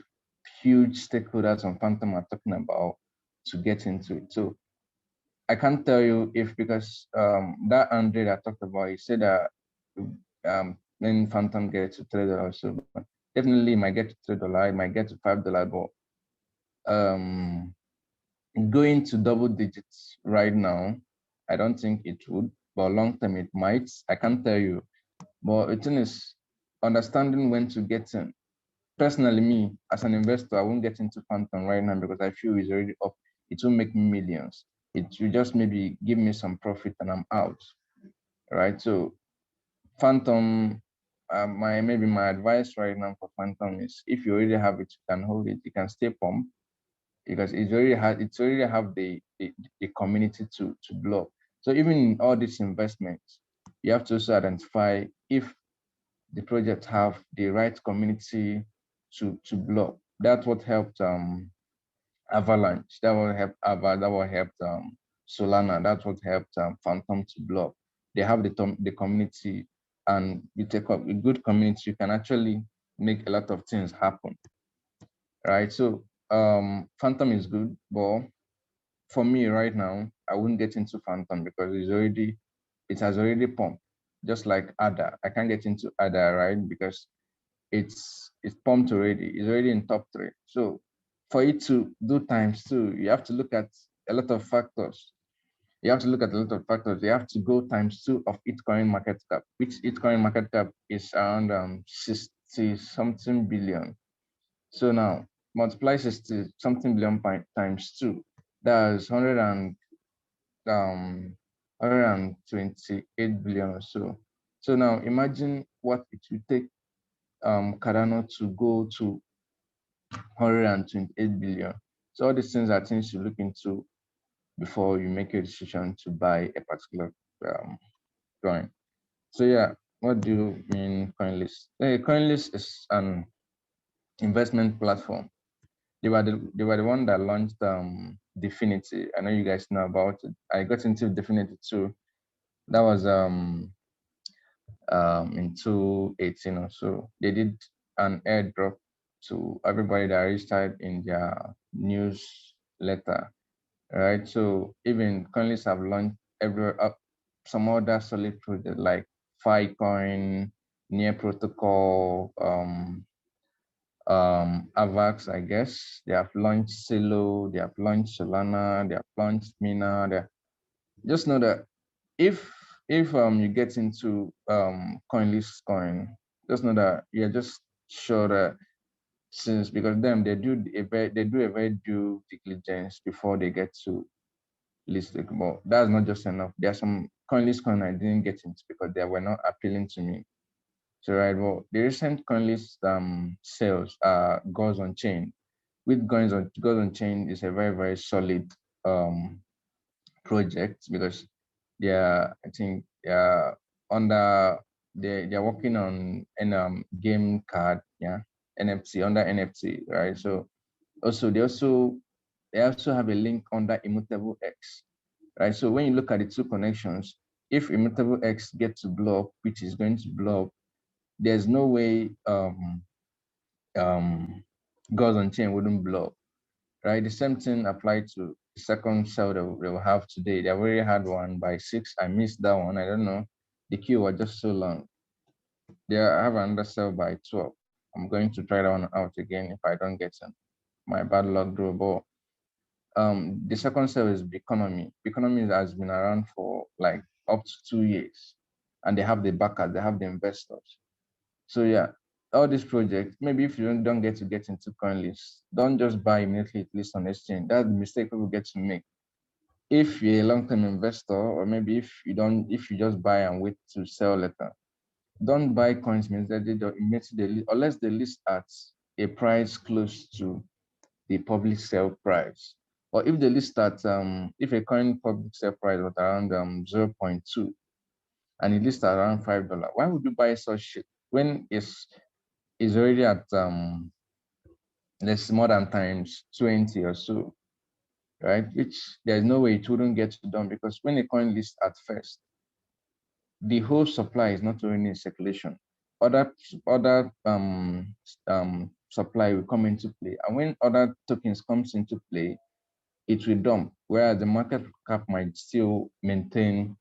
huge stakeholders on Phantom are talking about to get into it. So I can't tell you if, because that Andre that I talked about, he said that when Phantom gets to $3, so definitely it might get to $3, it might get to $5, but going to double digits right now, I don't think it would, but long term it might. I can't tell you. But the thing is understanding when to get in. Personally, me as an investor, I won't get into Phantom right now because I feel it's already up. It will make me millions. It will just maybe give me some profit and I'm out. Right. So Phantom, my advice right now for Phantom is if you already have it, you can hold it, you can stay pumped because it's already have the community to blow. So even in all these investments, you have to also identify if the project have the right community to blow. That's what helped Avalanche. That will help Ava. That will help Solana. That's what helped Phantom to blow. They have the community, and you take up a good community, you can actually make a lot of things happen, right? So Phantom is good, but for me right now, I wouldn't get into Phantom because it has already pumped, just like ADA. I can't get into ADA, right? Because it's pumped already. It's already in top three. So for it to do times two, you have to look at a lot of factors. You have to look at a lot of factors. You have to go times two of each coin market cap, which each coin market cap is around 60 something billion. So now multiply 60 something billion times two. That's 128 billion or so. So now imagine what it would take Cardano to go to 128 billion. So all these things are things to look into before you make a decision to buy a particular coin. So yeah, what do you mean CoinList? CoinList is an investment platform. They were the one that launched Definity. I know you guys know about it. I got into Definity too. That was in 2018 or so. They did an airdrop to everybody that registered in their newsletter, right? So even currently have launched some other solid projects like Filecoin, Near Protocol, Avax, I guess. They have launched Silo, they have launched Solana, they have launched Mina. Just know that if you get into CoinList coin, just know that you're just sure that since because them they do a very due diligence before they get to list it. But that's not just enough. There are some CoinList coin I didn't get into because they were not appealing to me. So right, well, the recent CoinList sales goes on chain. With goes on chain is a very very solid um project because I think under they're working on an game card, yeah, NFT under NFT, right? So they also have a link under Immutable X, right? So when you look at the two connections, if Immutable X gets to blow up, which is going to blow up, there's no way um goes on chain wouldn't blow up, right? The same thing applied to the second cell that they will have today. They already had one by 6. I missed that one. I don't know. The queue was just so long. They have another cell by 12. I'm going to try that one out again if I don't get in. My bad luck, bro. But the second cell is Economy. Economy has been around for like up to 2 years, and they have the backers, they have the investors. So yeah, all these projects, maybe if you don't get into CoinList, don't just buy immediately at least on exchange. That's the mistake people get to make. If you're a long-term investor, or maybe if you just buy and wait to sell later, don't buy coins immediately, unless they list at a price close to the public sale price. Or if they list at if a coin public sale price was around 0.2 and it lists at around $5, why would you buy such shit when it's already at less more than times 20 or so, right? Which there's no way it wouldn't get done, because when a coin lists at first, the whole supply is not only in circulation. Other supply will come into play, and when other tokens comes into play, it will dump, whereas the market cap might still maintain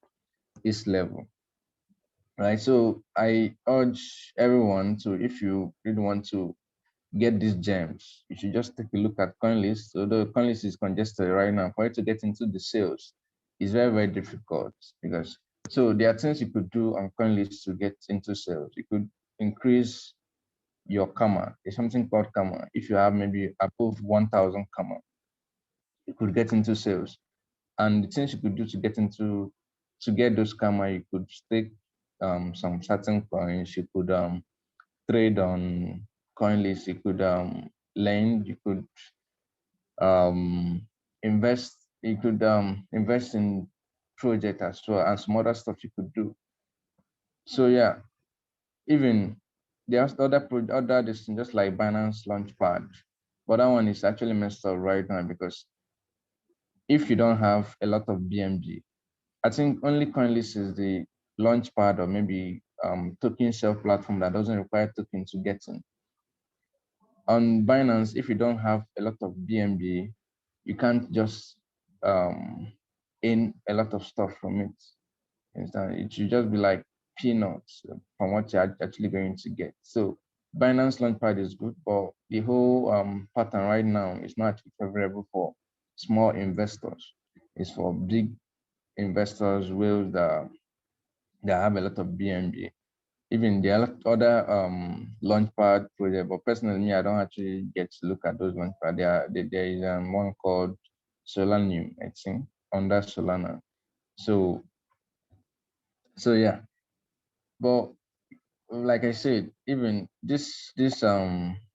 its level, right? So I urge everyone to, if you really want to get these gems, you should just take a look at CoinList. Although CoinList is congested right now, for you to get into the sales is very, very difficult, because so there are things you could do on CoinList to get into sales. You could increase your karma. There's something called karma. If you have maybe above 1,000 karma, you could get into sales. And the things you could do to get those karma, you could stake some certain coins. You could trade on CoinList. You could lend. You could um, invest. You could invest in project as well, and some other stuff you could do. So yeah, even there's other this thing, just like Binance Launchpad, but that one is actually messed up right now, because if you don't have a lot of BMG, I think only CoinList is the launchpad, or maybe token sell platform that doesn't require token to get in. On Binance, if you don't have a lot of BNB, you can't just earn a lot of stuff from it. Understand? It should just be like peanuts from what you're actually going to get. So Binance Launchpad is good, but the whole pattern right now is not actually favorable for small investors. It's for big investors, whales that have a lot of BNB. Even there are other launchpad project, but personally, me, I don't actually get to look at those launchpad. There is one called Solanium, I think, under Solana. So yeah, but like I said, even this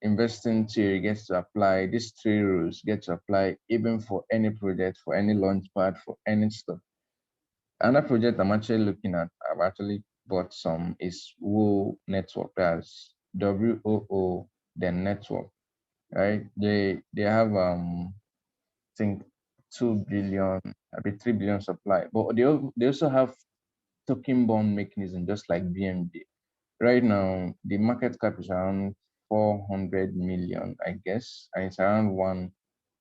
investing theory gets to apply. These three rules get to apply even for any project, for any launchpad, for any stuff. Another project I'm actually looking at, I've actually bought some, is Woo Network. That's WOO, then network, right? They have I think 2 billion, maybe 3 billion supply, but they also have token bond mechanism, just like BNB. Right now, the market cap is around 400 million, I guess, and it's around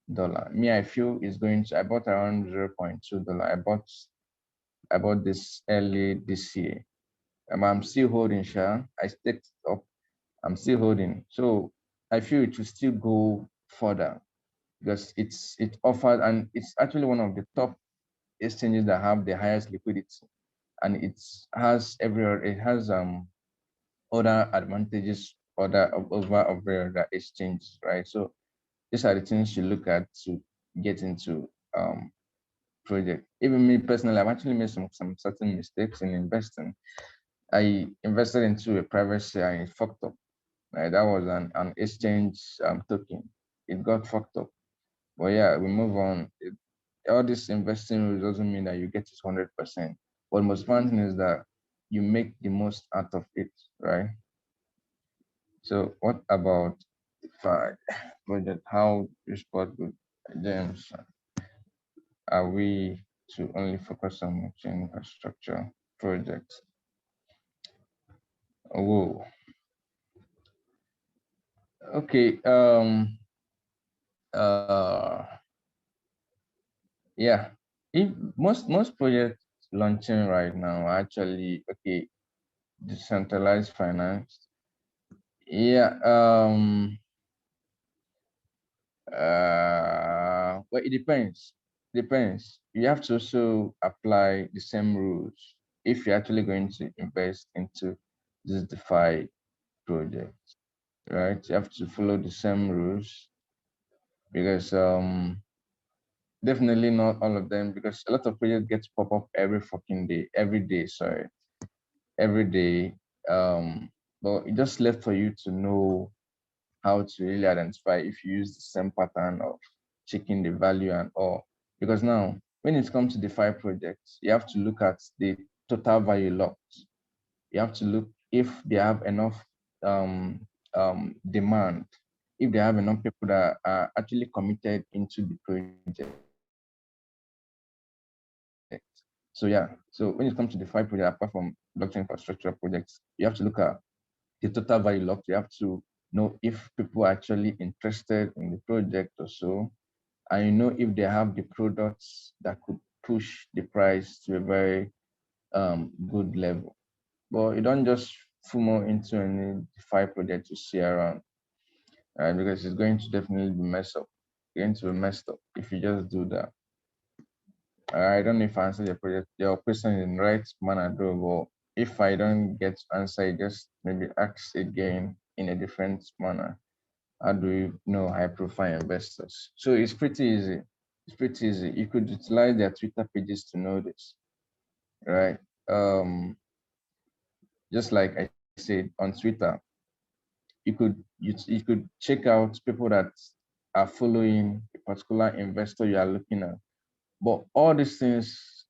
$1. Me, I feel it's going to. I bought around $0.2. I bought this early this year. I'm still holding, Sha. I staked up. I'm still holding. So I feel it will still go further, because it offers, and it's actually one of the top exchanges that have the highest liquidity, and it has other advantages over other exchanges, right? So these are the things you look at to get into project. Even me personally, I've actually made some certain mistakes in investing. I invested into a private share and it fucked up. Right? That was an exchange token. It got fucked up. But yeah, we move on. All this investing rules doesn't mean that you get it 100%. What most important thing is that you make the most out of it, right? So what about the fact project? How you spot good gems? Are we to only focus on infrastructure projects? Oh, okay. Uh, yeah. If most projects launching right now are actually okay, decentralized finance. Yeah. Well, it depends. Depends. You have to also apply the same rules if you're actually going to invest into this DeFi project, right? You have to follow the same rules, because definitely not all of them, because a lot of projects get to pop up every fucking day, every day, sorry, every day. But it just left for you to know how to really identify if you use the same pattern of checking the value and all. Because now, when it comes to DeFi projects, you have to look at the total value locked. You have to look if they have enough demand, if they have enough people that are actually committed into the project. So yeah, so when it comes to the five projects, apart from blockchain infrastructure projects, you have to look at the total value locked. You have to know if people are actually interested in the project or so, and you know if they have the products that could push the price to a very good level. But you don't just FUMO into any five project you see around, right? Because it's going to definitely be messed up. It's going to be messed up if you just do that. I don't know if I answered your question in the right manner, though. But if I don't get to answer, just maybe ask again in a different manner. How do you know high profile investors? So it's pretty easy. It's pretty easy. You could utilize their Twitter pages to know this, right? Just like I said on Twitter, you could check out people that are following a particular investor you are looking at. But all these things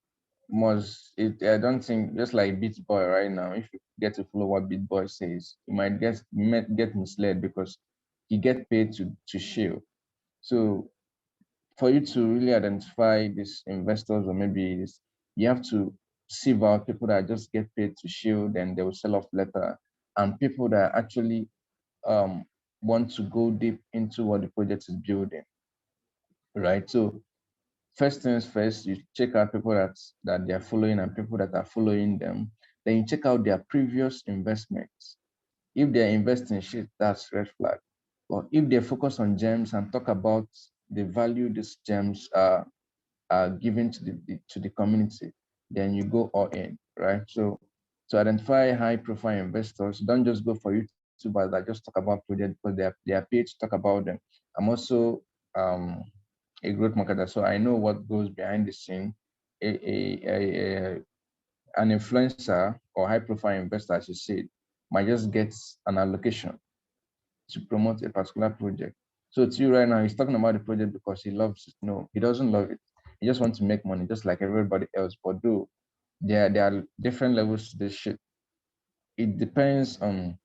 I don't think, just like Beat Boy right now, if you get to follow what Beat Boy says, you might get misled because he get paid to shill. So for you to really identify these investors, or maybe you have to sieve out people that just get paid to shield and they will sell off later, and people that actually um, want to go deep into what the project is building, right? So first things first, you check out people that they're following and people that are following them. Then you check out their previous investments. If they're investing shit, that's red flag. But if they focus on gems and talk about the value these gems are given to the community, then you go all in, right? So to identify high profile investors, don't just go for YouTubers that just talk about projects because they are paid to talk about them. I'm also um, a growth marketer, so I know what goes behind the scene. A, a, a, a an influencer or high profile investor, as you said, might just get an allocation to promote a particular project. So to you right now, he's talking about the project because he loves it. No, he doesn't love it. He just wants to make money, just like everybody else. But though there are different levels to this shit. It depends on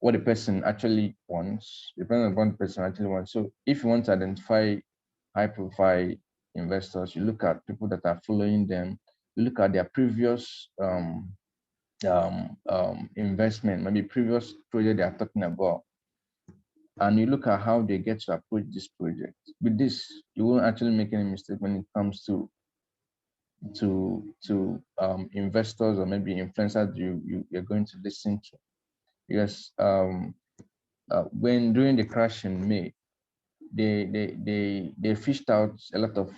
what the person actually wants. Depends on what the person actually wants. So if you want to identify high profile investors, you look at people that are following them. You look at their previous investment, maybe previous project they are talking about, and you look at how they get to approach this project. With this, you won't actually make any mistake when it comes to investors or maybe influencers you're going to listen to. Because when during the crash in May, they fished out a lot of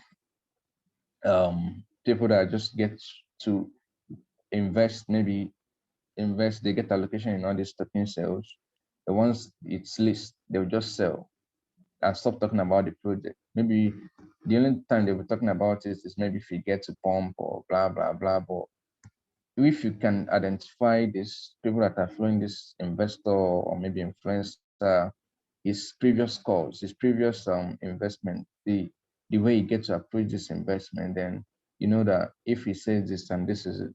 people that just get to invest, maybe invest, they get allocation in all these token sales. The ones it's list, they'll just sell and stop talking about the project. Maybe the only time they were talking about it is maybe if you get to pump or blah blah blah. But if you can identify these people that are following this investor or maybe influencer, his previous calls, his previous investment, the way he gets to approach this investment, then you know that if he says this and this is it.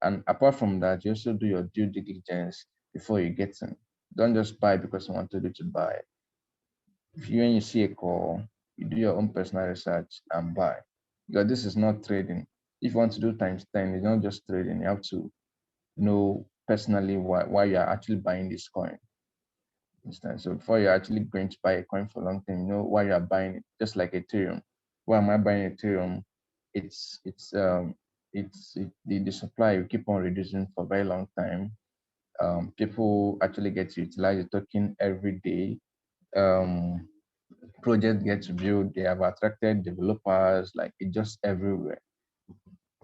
And apart from that, you also do your due diligence before you get in. Don't just buy because you wanted you to buy. If you when you see a call, you do your own personal research and buy. Because this is not trading. If you want to do times 10, it's not just trading. You have to know personally why you're actually buying this coin. Instance. So before you're actually going to buy a coin for long term, you know why you're buying it. Just like Ethereum. Why am I buying Ethereum? The supply will keep on reducing for a very long time. People actually get to utilize the token every day. Um, Projects get to build, they have attracted developers, like it just everywhere.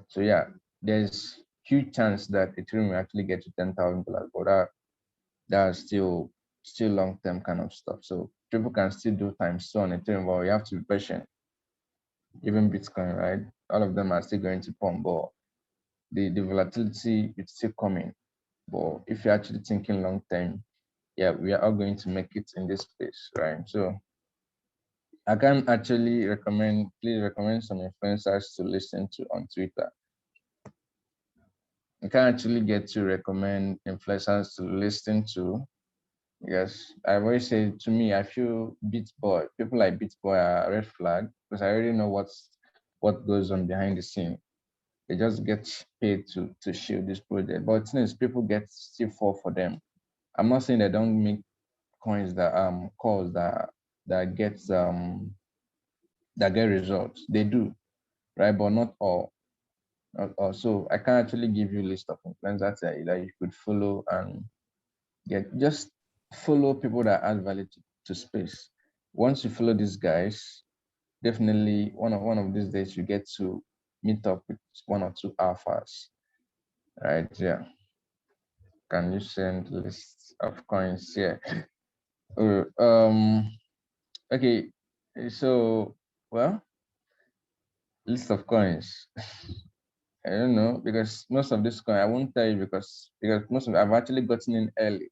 So yeah, there's huge chance that Ethereum will actually get to $10,000, but that's still long term kind of stuff. So people can still do times two on Ethereum, but you have to be patient. Even Bitcoin, right? All of them are still going to pump, but the volatility is still coming. But if you're actually thinking long term, yeah, we are all going to make it in this space, right? So I can actually please recommend some influencers to listen to on Twitter. I can actually get to recommend influencers to listen to. Yes, I've always said to me, I feel Beat Boy, people like Beat Boy are a red flag because I already know what goes on behind the scene. They just get paid to shield this project. But since people get still fall for them, I'm not saying they don't make coins that calls that get results. They do, right? But not all. Not all. So I can actually give you a list of influencers that you could follow and get just follow people that add value to space. Once you follow these guys, definitely one of these days you get to meet up with one or two alphas, right? Yeah. Can you send lists of coins? Yeah. Uh, um. Okay. So, well, list of coins. I don't know because most of this coin I won't tell you because most of I've actually gotten in early.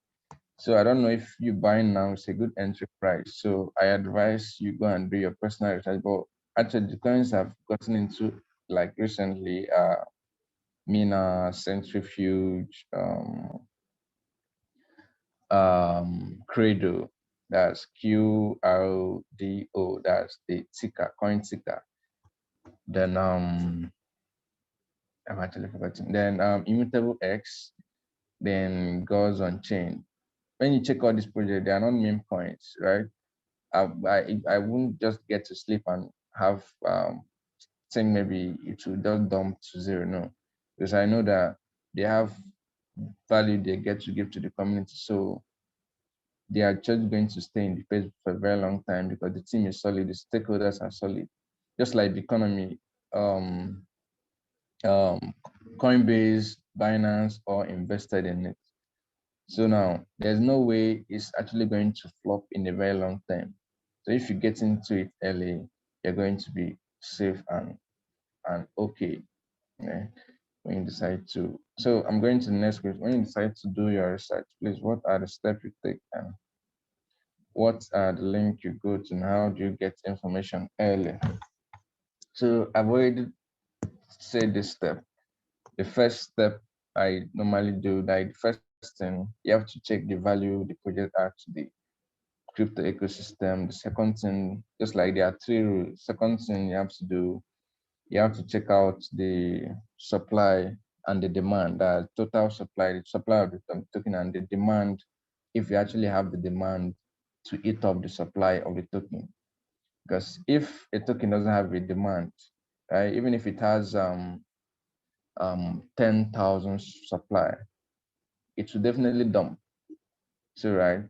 So I don't know if you buy now it's a good entry price. So I advise you go and do your personal research. But actually the coins I've gotten into like recently Mina, Centrifuge, Credo, that's QRDO, that's the ticker, coin ticker. Then I'm actually forgetting. Then Immutable X, then goes on chain. When you check out this project, they are not meme coins, right? I wouldn't just get to sleep and have think maybe it will just dump to zero. No, because I know that they have value they get to give to the community. So they are just going to stay in the page for a very long time because the team is solid, the stakeholders are solid. Just like the economy, um, um, Coinbase, Binance, or invested in it. So now there's no way it's actually going to flop in a very long time. So if you get into it early, you're going to be safe and okay. Yeah, when you decide to. So I'm going to the next question. When you decide to do your research, please, what are the steps you take and what are the link you go to and how do you get information early? So I've already said this step. The first step I normally do, like the first thing, you have to check the value the project adds to the crypto ecosystem. The second thing, just like there are three rules. Second thing you have to do, you have to check out the supply and the demand, the total supply, the supply of the token and the demand, if you actually have the demand to eat up the supply of the token. Because if a token doesn't have a demand, right, even if it has 10,000 supply, it will definitely dump. So right,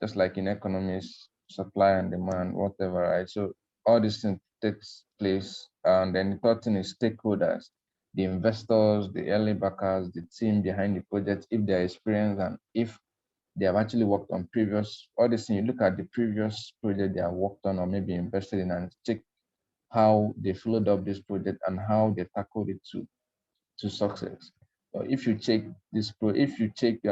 just like in economics, supply and demand, whatever, right? So all these things takes place. And then the third thing is stakeholders, the investors, the early backers, the team behind the project, if they're experienced and if they have actually worked on previous, all these things, you look at the previous project they have worked on or maybe invested in and check how they followed up this project and how they tackled it to success. If you check if you check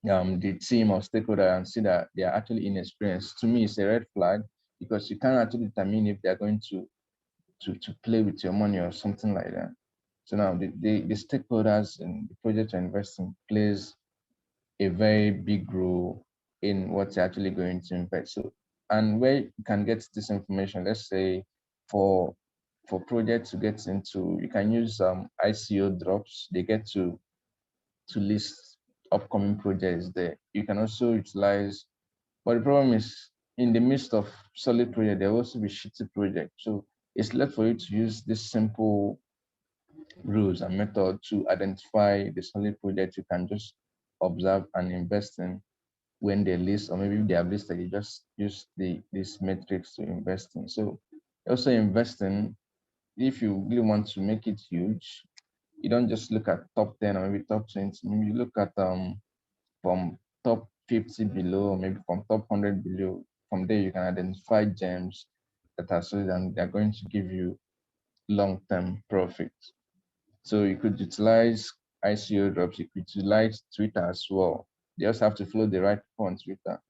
the team or stakeholder and see that they are actually inexperienced, to me it's a red flag because you can't actually determine if they're going to play with your money or something like that. So now the stakeholders in the project you're investing plays a very big role in what you're actually going to invest. So and where you can get this information, let's say for projects to get into, you can use ICO drops. They get to list upcoming projects there. You can also utilize, but the problem is in the midst of solid project, there will also be shitty project. So it's left for you to use this simple rules and method to identify the solid project you can just observe and invest in when they list, or maybe if they have listed, you just use these metrics to invest in. So also invest in, if you really want to make it huge, you don't just look at top 10 or maybe top 20, maybe you look at from top 50 below, maybe from top 100 below. From there, you can identify gems that are solid and they're going to give you long-term profit. So you could utilize ICO drops, you could utilize Twitter as well. You just have to follow the right people on Twitter,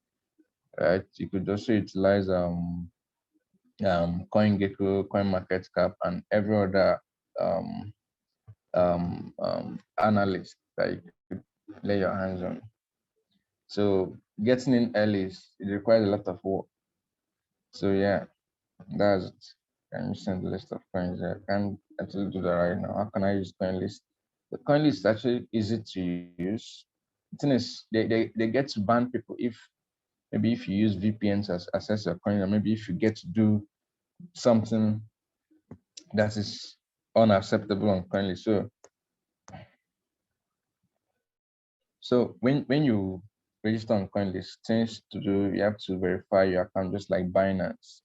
right? You could also utilize CoinGecko, CoinMarketCap, and every other analyst that you could lay your hands on. So getting in early, it requires a lot of work. So yeah, that's it. Can you send the list of coins? I can't actually do that right now. How can I use coin list? The coin list is actually easy to use. The thing is, they get to ban people if maybe if you use VPNs as access your coin, or maybe if you get to do something that is unacceptable on coinlist. So when you register on coinlist, things to do, you have to verify your account just like Binance.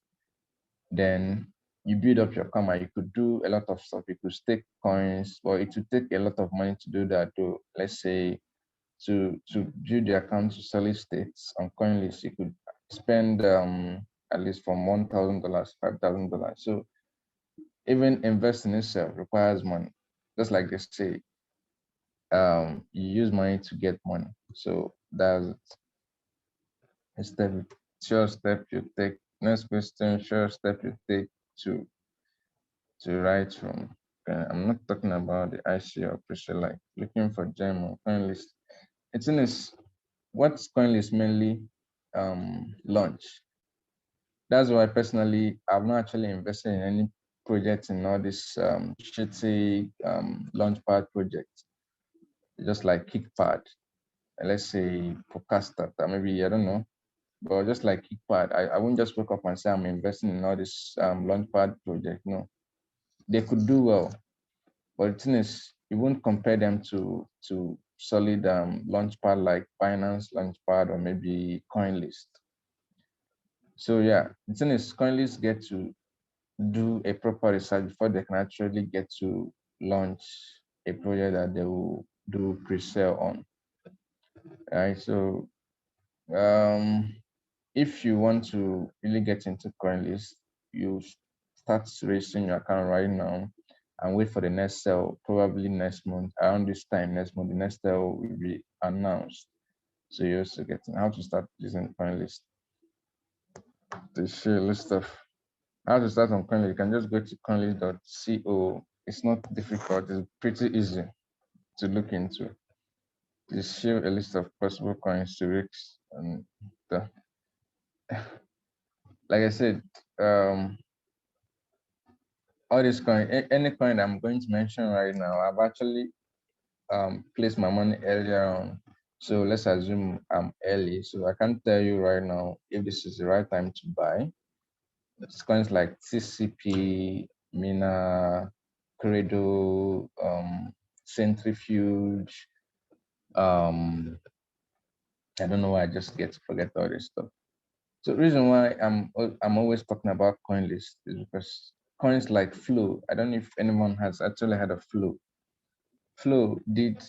Then you build up your account. You could do a lot of stuff. You could stake coins, but it would take a lot of money to do that. To let's say to build the account to solid states on coinlist, you could spend at least from $1,000, $5,000. So even investing itself requires money. Just like they say, you use money to get money. So that's a step, sure step you take. Next question, sure step you take to write from. I'm not talking about the IC or pressure like looking for gem or coinlist. The thing is, what's coinlist mainly launch? That's why personally I've not actually invested in any projects in all this shitty launchpad projects, just like Kickpad, let's say Podcastar, maybe I don't know, but just like Kickpad, I won't just wake up and say I'm investing in all this launchpad project. No, they could do well, but the thing is, you won't compare them to solid launchpad like Binance Launchpad or maybe CoinList. So yeah, the thing is, CoinList get to do a proper research before they can actually get to launch a project that they will do pre-sale on. Right. So if you want to really get into CoinList, you start raising your account right now and wait for the next sale, probably next month, around this time next month, the next sale will be announced. So you're also getting how to start using CoinList. To share a list of how to start on CoinList, you can just go to coinlist.co. It's not difficult, it's pretty easy to look into. Just share a list of possible coins to risk and the, like I said, all this coin, any coin I'm going to mention right now, I've actually placed my money earlier on. So let's assume I'm early. So I can't tell you right now if this is the right time to buy. It's coins like TCP, Mina, Credo, Centrifuge. I don't know why I just get to forget all this stuff. So the reason why I'm always talking about CoinList is because coins like Flow. I don't know if anyone has actually heard of Flow. Flow did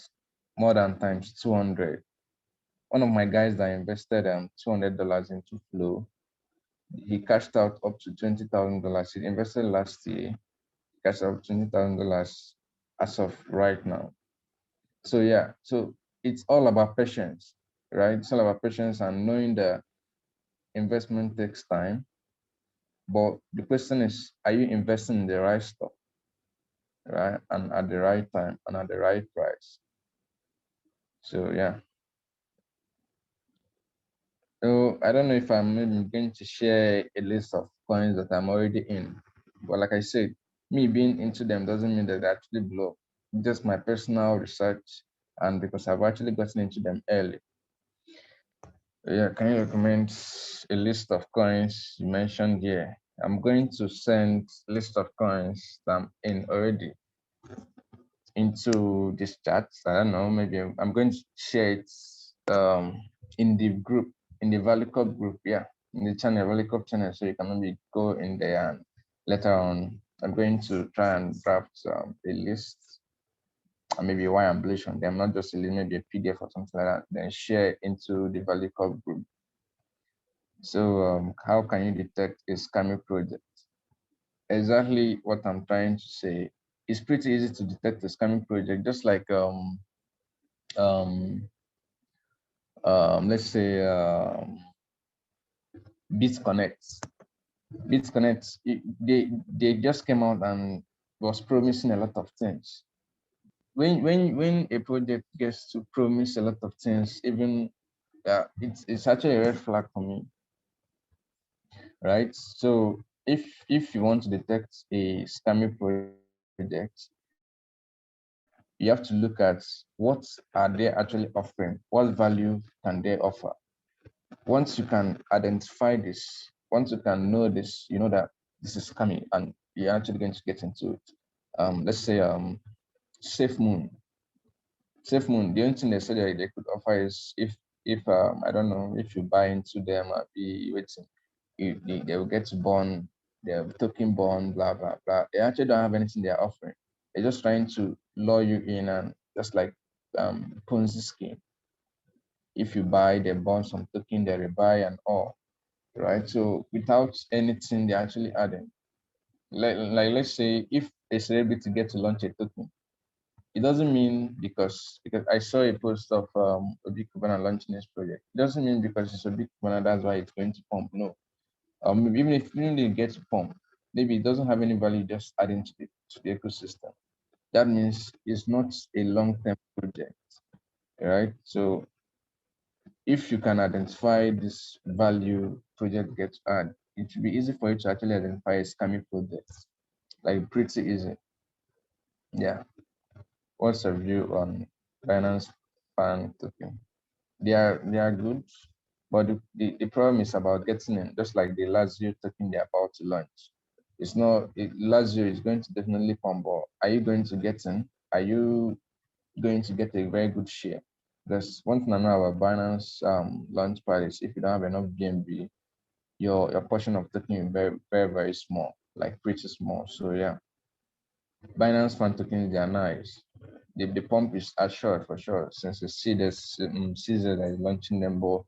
more than times 200. One of my guys that invested $200 into Flow, he cashed out up to $20,000. He invested last year, cashed out $20,000 as of right now. So yeah, so it's all about patience, right? It's all about patience and knowing that investment takes time. But the question is, are you investing in the right stuff, right? And at the right time and at the right price. So yeah. So I don't know if I'm maybe going to share a list of coins that I'm already in. But like I said, me being into them doesn't mean that they actually blow. Just my personal research and because I've actually gotten into them early. Yeah, can you recommend a list of coins you mentioned here? I'm going to send a list of coins that I'm in already into this chat. I don't know, maybe I'm going to share it in the group, in the Valucop group, yeah, in the channel, Valucop channel, so you can maybe go in there and later on, I'm going to try and draft a list and maybe why I'm bullish on them, not just a list, maybe a PDF or something like that, then share into the Valucop group. So how can you detect a scamming project? Exactly what I'm trying to say. It's pretty easy to detect a scamming project, just like um, let's say BitConnect. BitConnect, they just came out and was promising a lot of things. When a project gets to promise a lot of things, even it's actually a red flag for me, right? So if you want to detect a scammy project, you have to look at what are they actually offering, what value can they offer. Once you can identify this, once you can know this, you know that this is coming and you're actually going to get into it. Let's say Safe Moon. Safe Moon, the only thing they said that they could offer is if I don't know, if you buy into them, be waiting, they will get to bond, they're token bond, blah blah blah. They actually don't have anything they're offering. They're just trying to lure you in and just like Ponzi scheme. If you buy, they bond some token, they rebuy and all, right? So without anything they're actually adding. Like let's say if a celebrity gets to launch a token, it doesn't mean because I saw a post of a big Cubana launching this project. It doesn't mean because it's a big Cubana that's why it's going to pump. No. Even if it gets pumped, maybe it doesn't have any value just adding to the ecosystem. That means it's not a long-term project, right? So if you can identify this value project gets add, it should be easy for you to actually identify a scammy project. Like pretty easy. Yeah. What's your view on Binance Fan token? They are good, but the problem is about getting in, just like the Lazio token they're about to launch. It's not Lazio is going to definitely pump, but are you going to get in? Are you going to get a very good share? Because one thing I know about Binance launch price, if you don't have enough BNB, your portion of token is very, very, very small, like pretty small. So yeah, Binance Fan tokens, they are nice. The pump is assured for sure since you see this Caesar that is launching them, but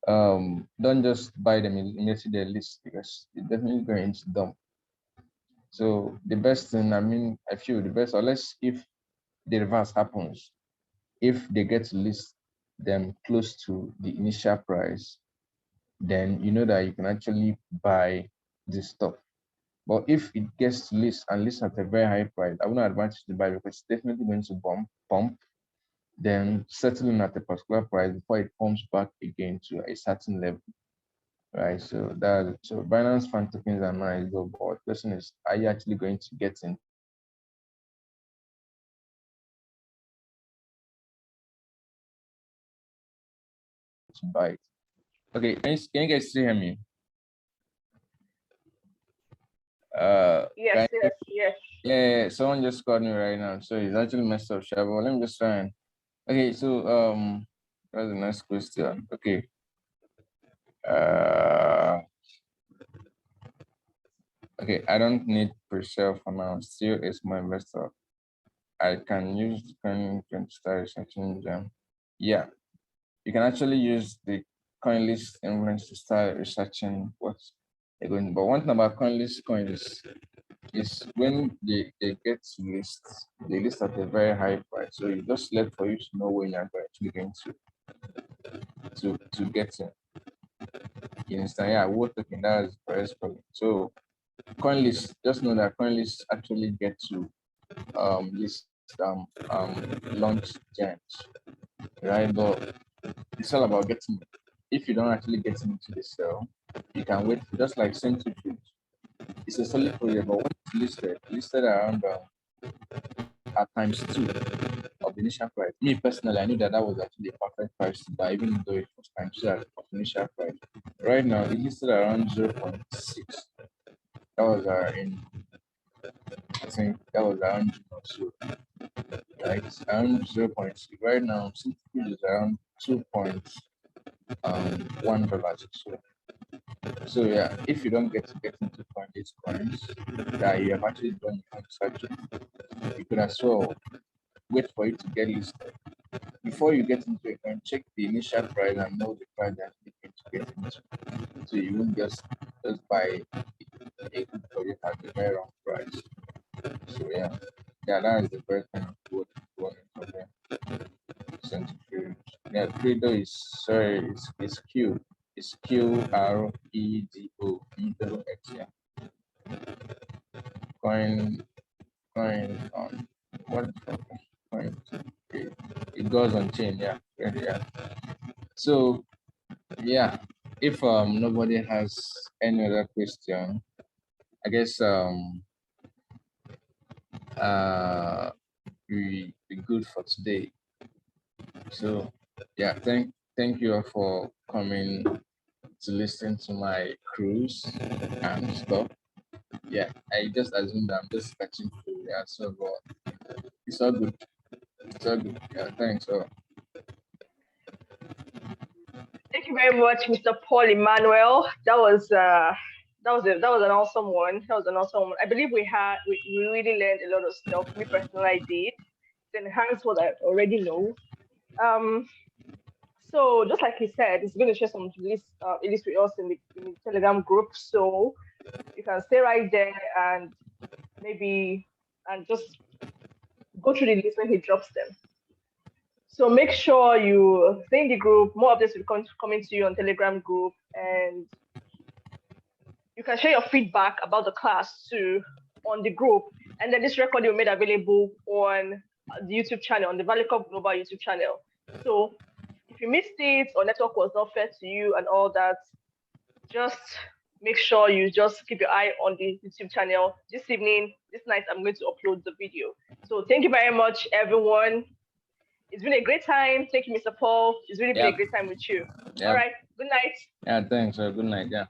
don't just buy them immediately they list because it's definitely going to dump. So the best thing, I mean, I feel the best, unless if the reverse happens, if they get to list them close to the initial price, then you know that you can actually buy this stuff. But if it gets to list and list at a very high price, I wouldn't advise you to buy because it's definitely going to pump, then settling at a particular price before it comes back again to a certain level, right? So Binance Fan tokens are nice, but the question is, are you actually going to get into buy it? Okay, can you guys still hear me? Yes, Can yes, yes. yeah, someone just called me right now, so it's actually messed up, Shabo. Let me just try and okay. So that's the next question. Okay, uh, okay, I don't need pre-sale for now. Still, it's my investor. I can use the coin to start researching them. Yeah, you can actually use the coin list influence to start researching what's they're going. But one thing about coin list coins is when they get to list, they list at a very high price. So you just left for you to know when you're actually going to get in. You understand? Yeah, what token that is price calling. So coin list, just know that coin list actually get to list launch giants, right? But it's all about getting it. If you don't actually get into the sale, you can wait for just like Centrifuge. It's a solid project, but when it's listed around at times two of the initial price. Me personally, I knew that that was actually a perfect price to buy, even though it was times two of initial price. Right now, it listed around 0.6. That was in, I think that was around June or so, right? Around 0.6. Right now, Centrifuge is around $2.1. So yeah, if you don't get to get into these coins that you have actually done your research, you could as well wait for it to get listed. Before you get into it, and check the initial price and know the price that you're going to get into. So you won't just buy a good project at the very wrong price. So yeah, that is the first kind of what going for there. Centrifuge. Yeah, Credo is sorry, it's Q. It's QREDO. X, yeah. Coin on what coin? It goes on chain, yeah. Yeah. So yeah, if nobody has any other question, I guess we good for today. So yeah, thank you all for coming to listen to my cruise and stuff. Yeah, I just assumed I'm just catching through. Yeah, so but it's all good. It's all good. Yeah, thanks. So Thank you very much, Mr. Paul Emmanuel. That was an awesome one. That was an awesome one. I believe we really learned a lot of stuff. Me personally, I did. It enhanced what I already know. Um, so just like he said, he's going to share some list with us in the Telegram group. So you can stay right there and maybe and just go through the list when he drops them. So make sure you stay in the group. More updates will be coming to you on Telegram group, and you can share your feedback about the class too on the group. And then this recording will be made available on the YouTube channel, on the Valucop Global YouTube channel. So if you missed it or network was not fair to you and all that, just make sure you just keep your eye on the YouTube channel. This evening, this night, I'm going to upload the video. So thank you very much, everyone. It's been a great time. Thank you, Mr. Paul. It's really been a great time with you. yeah. All right. Good night. Yeah, thanks. Good night. Yeah.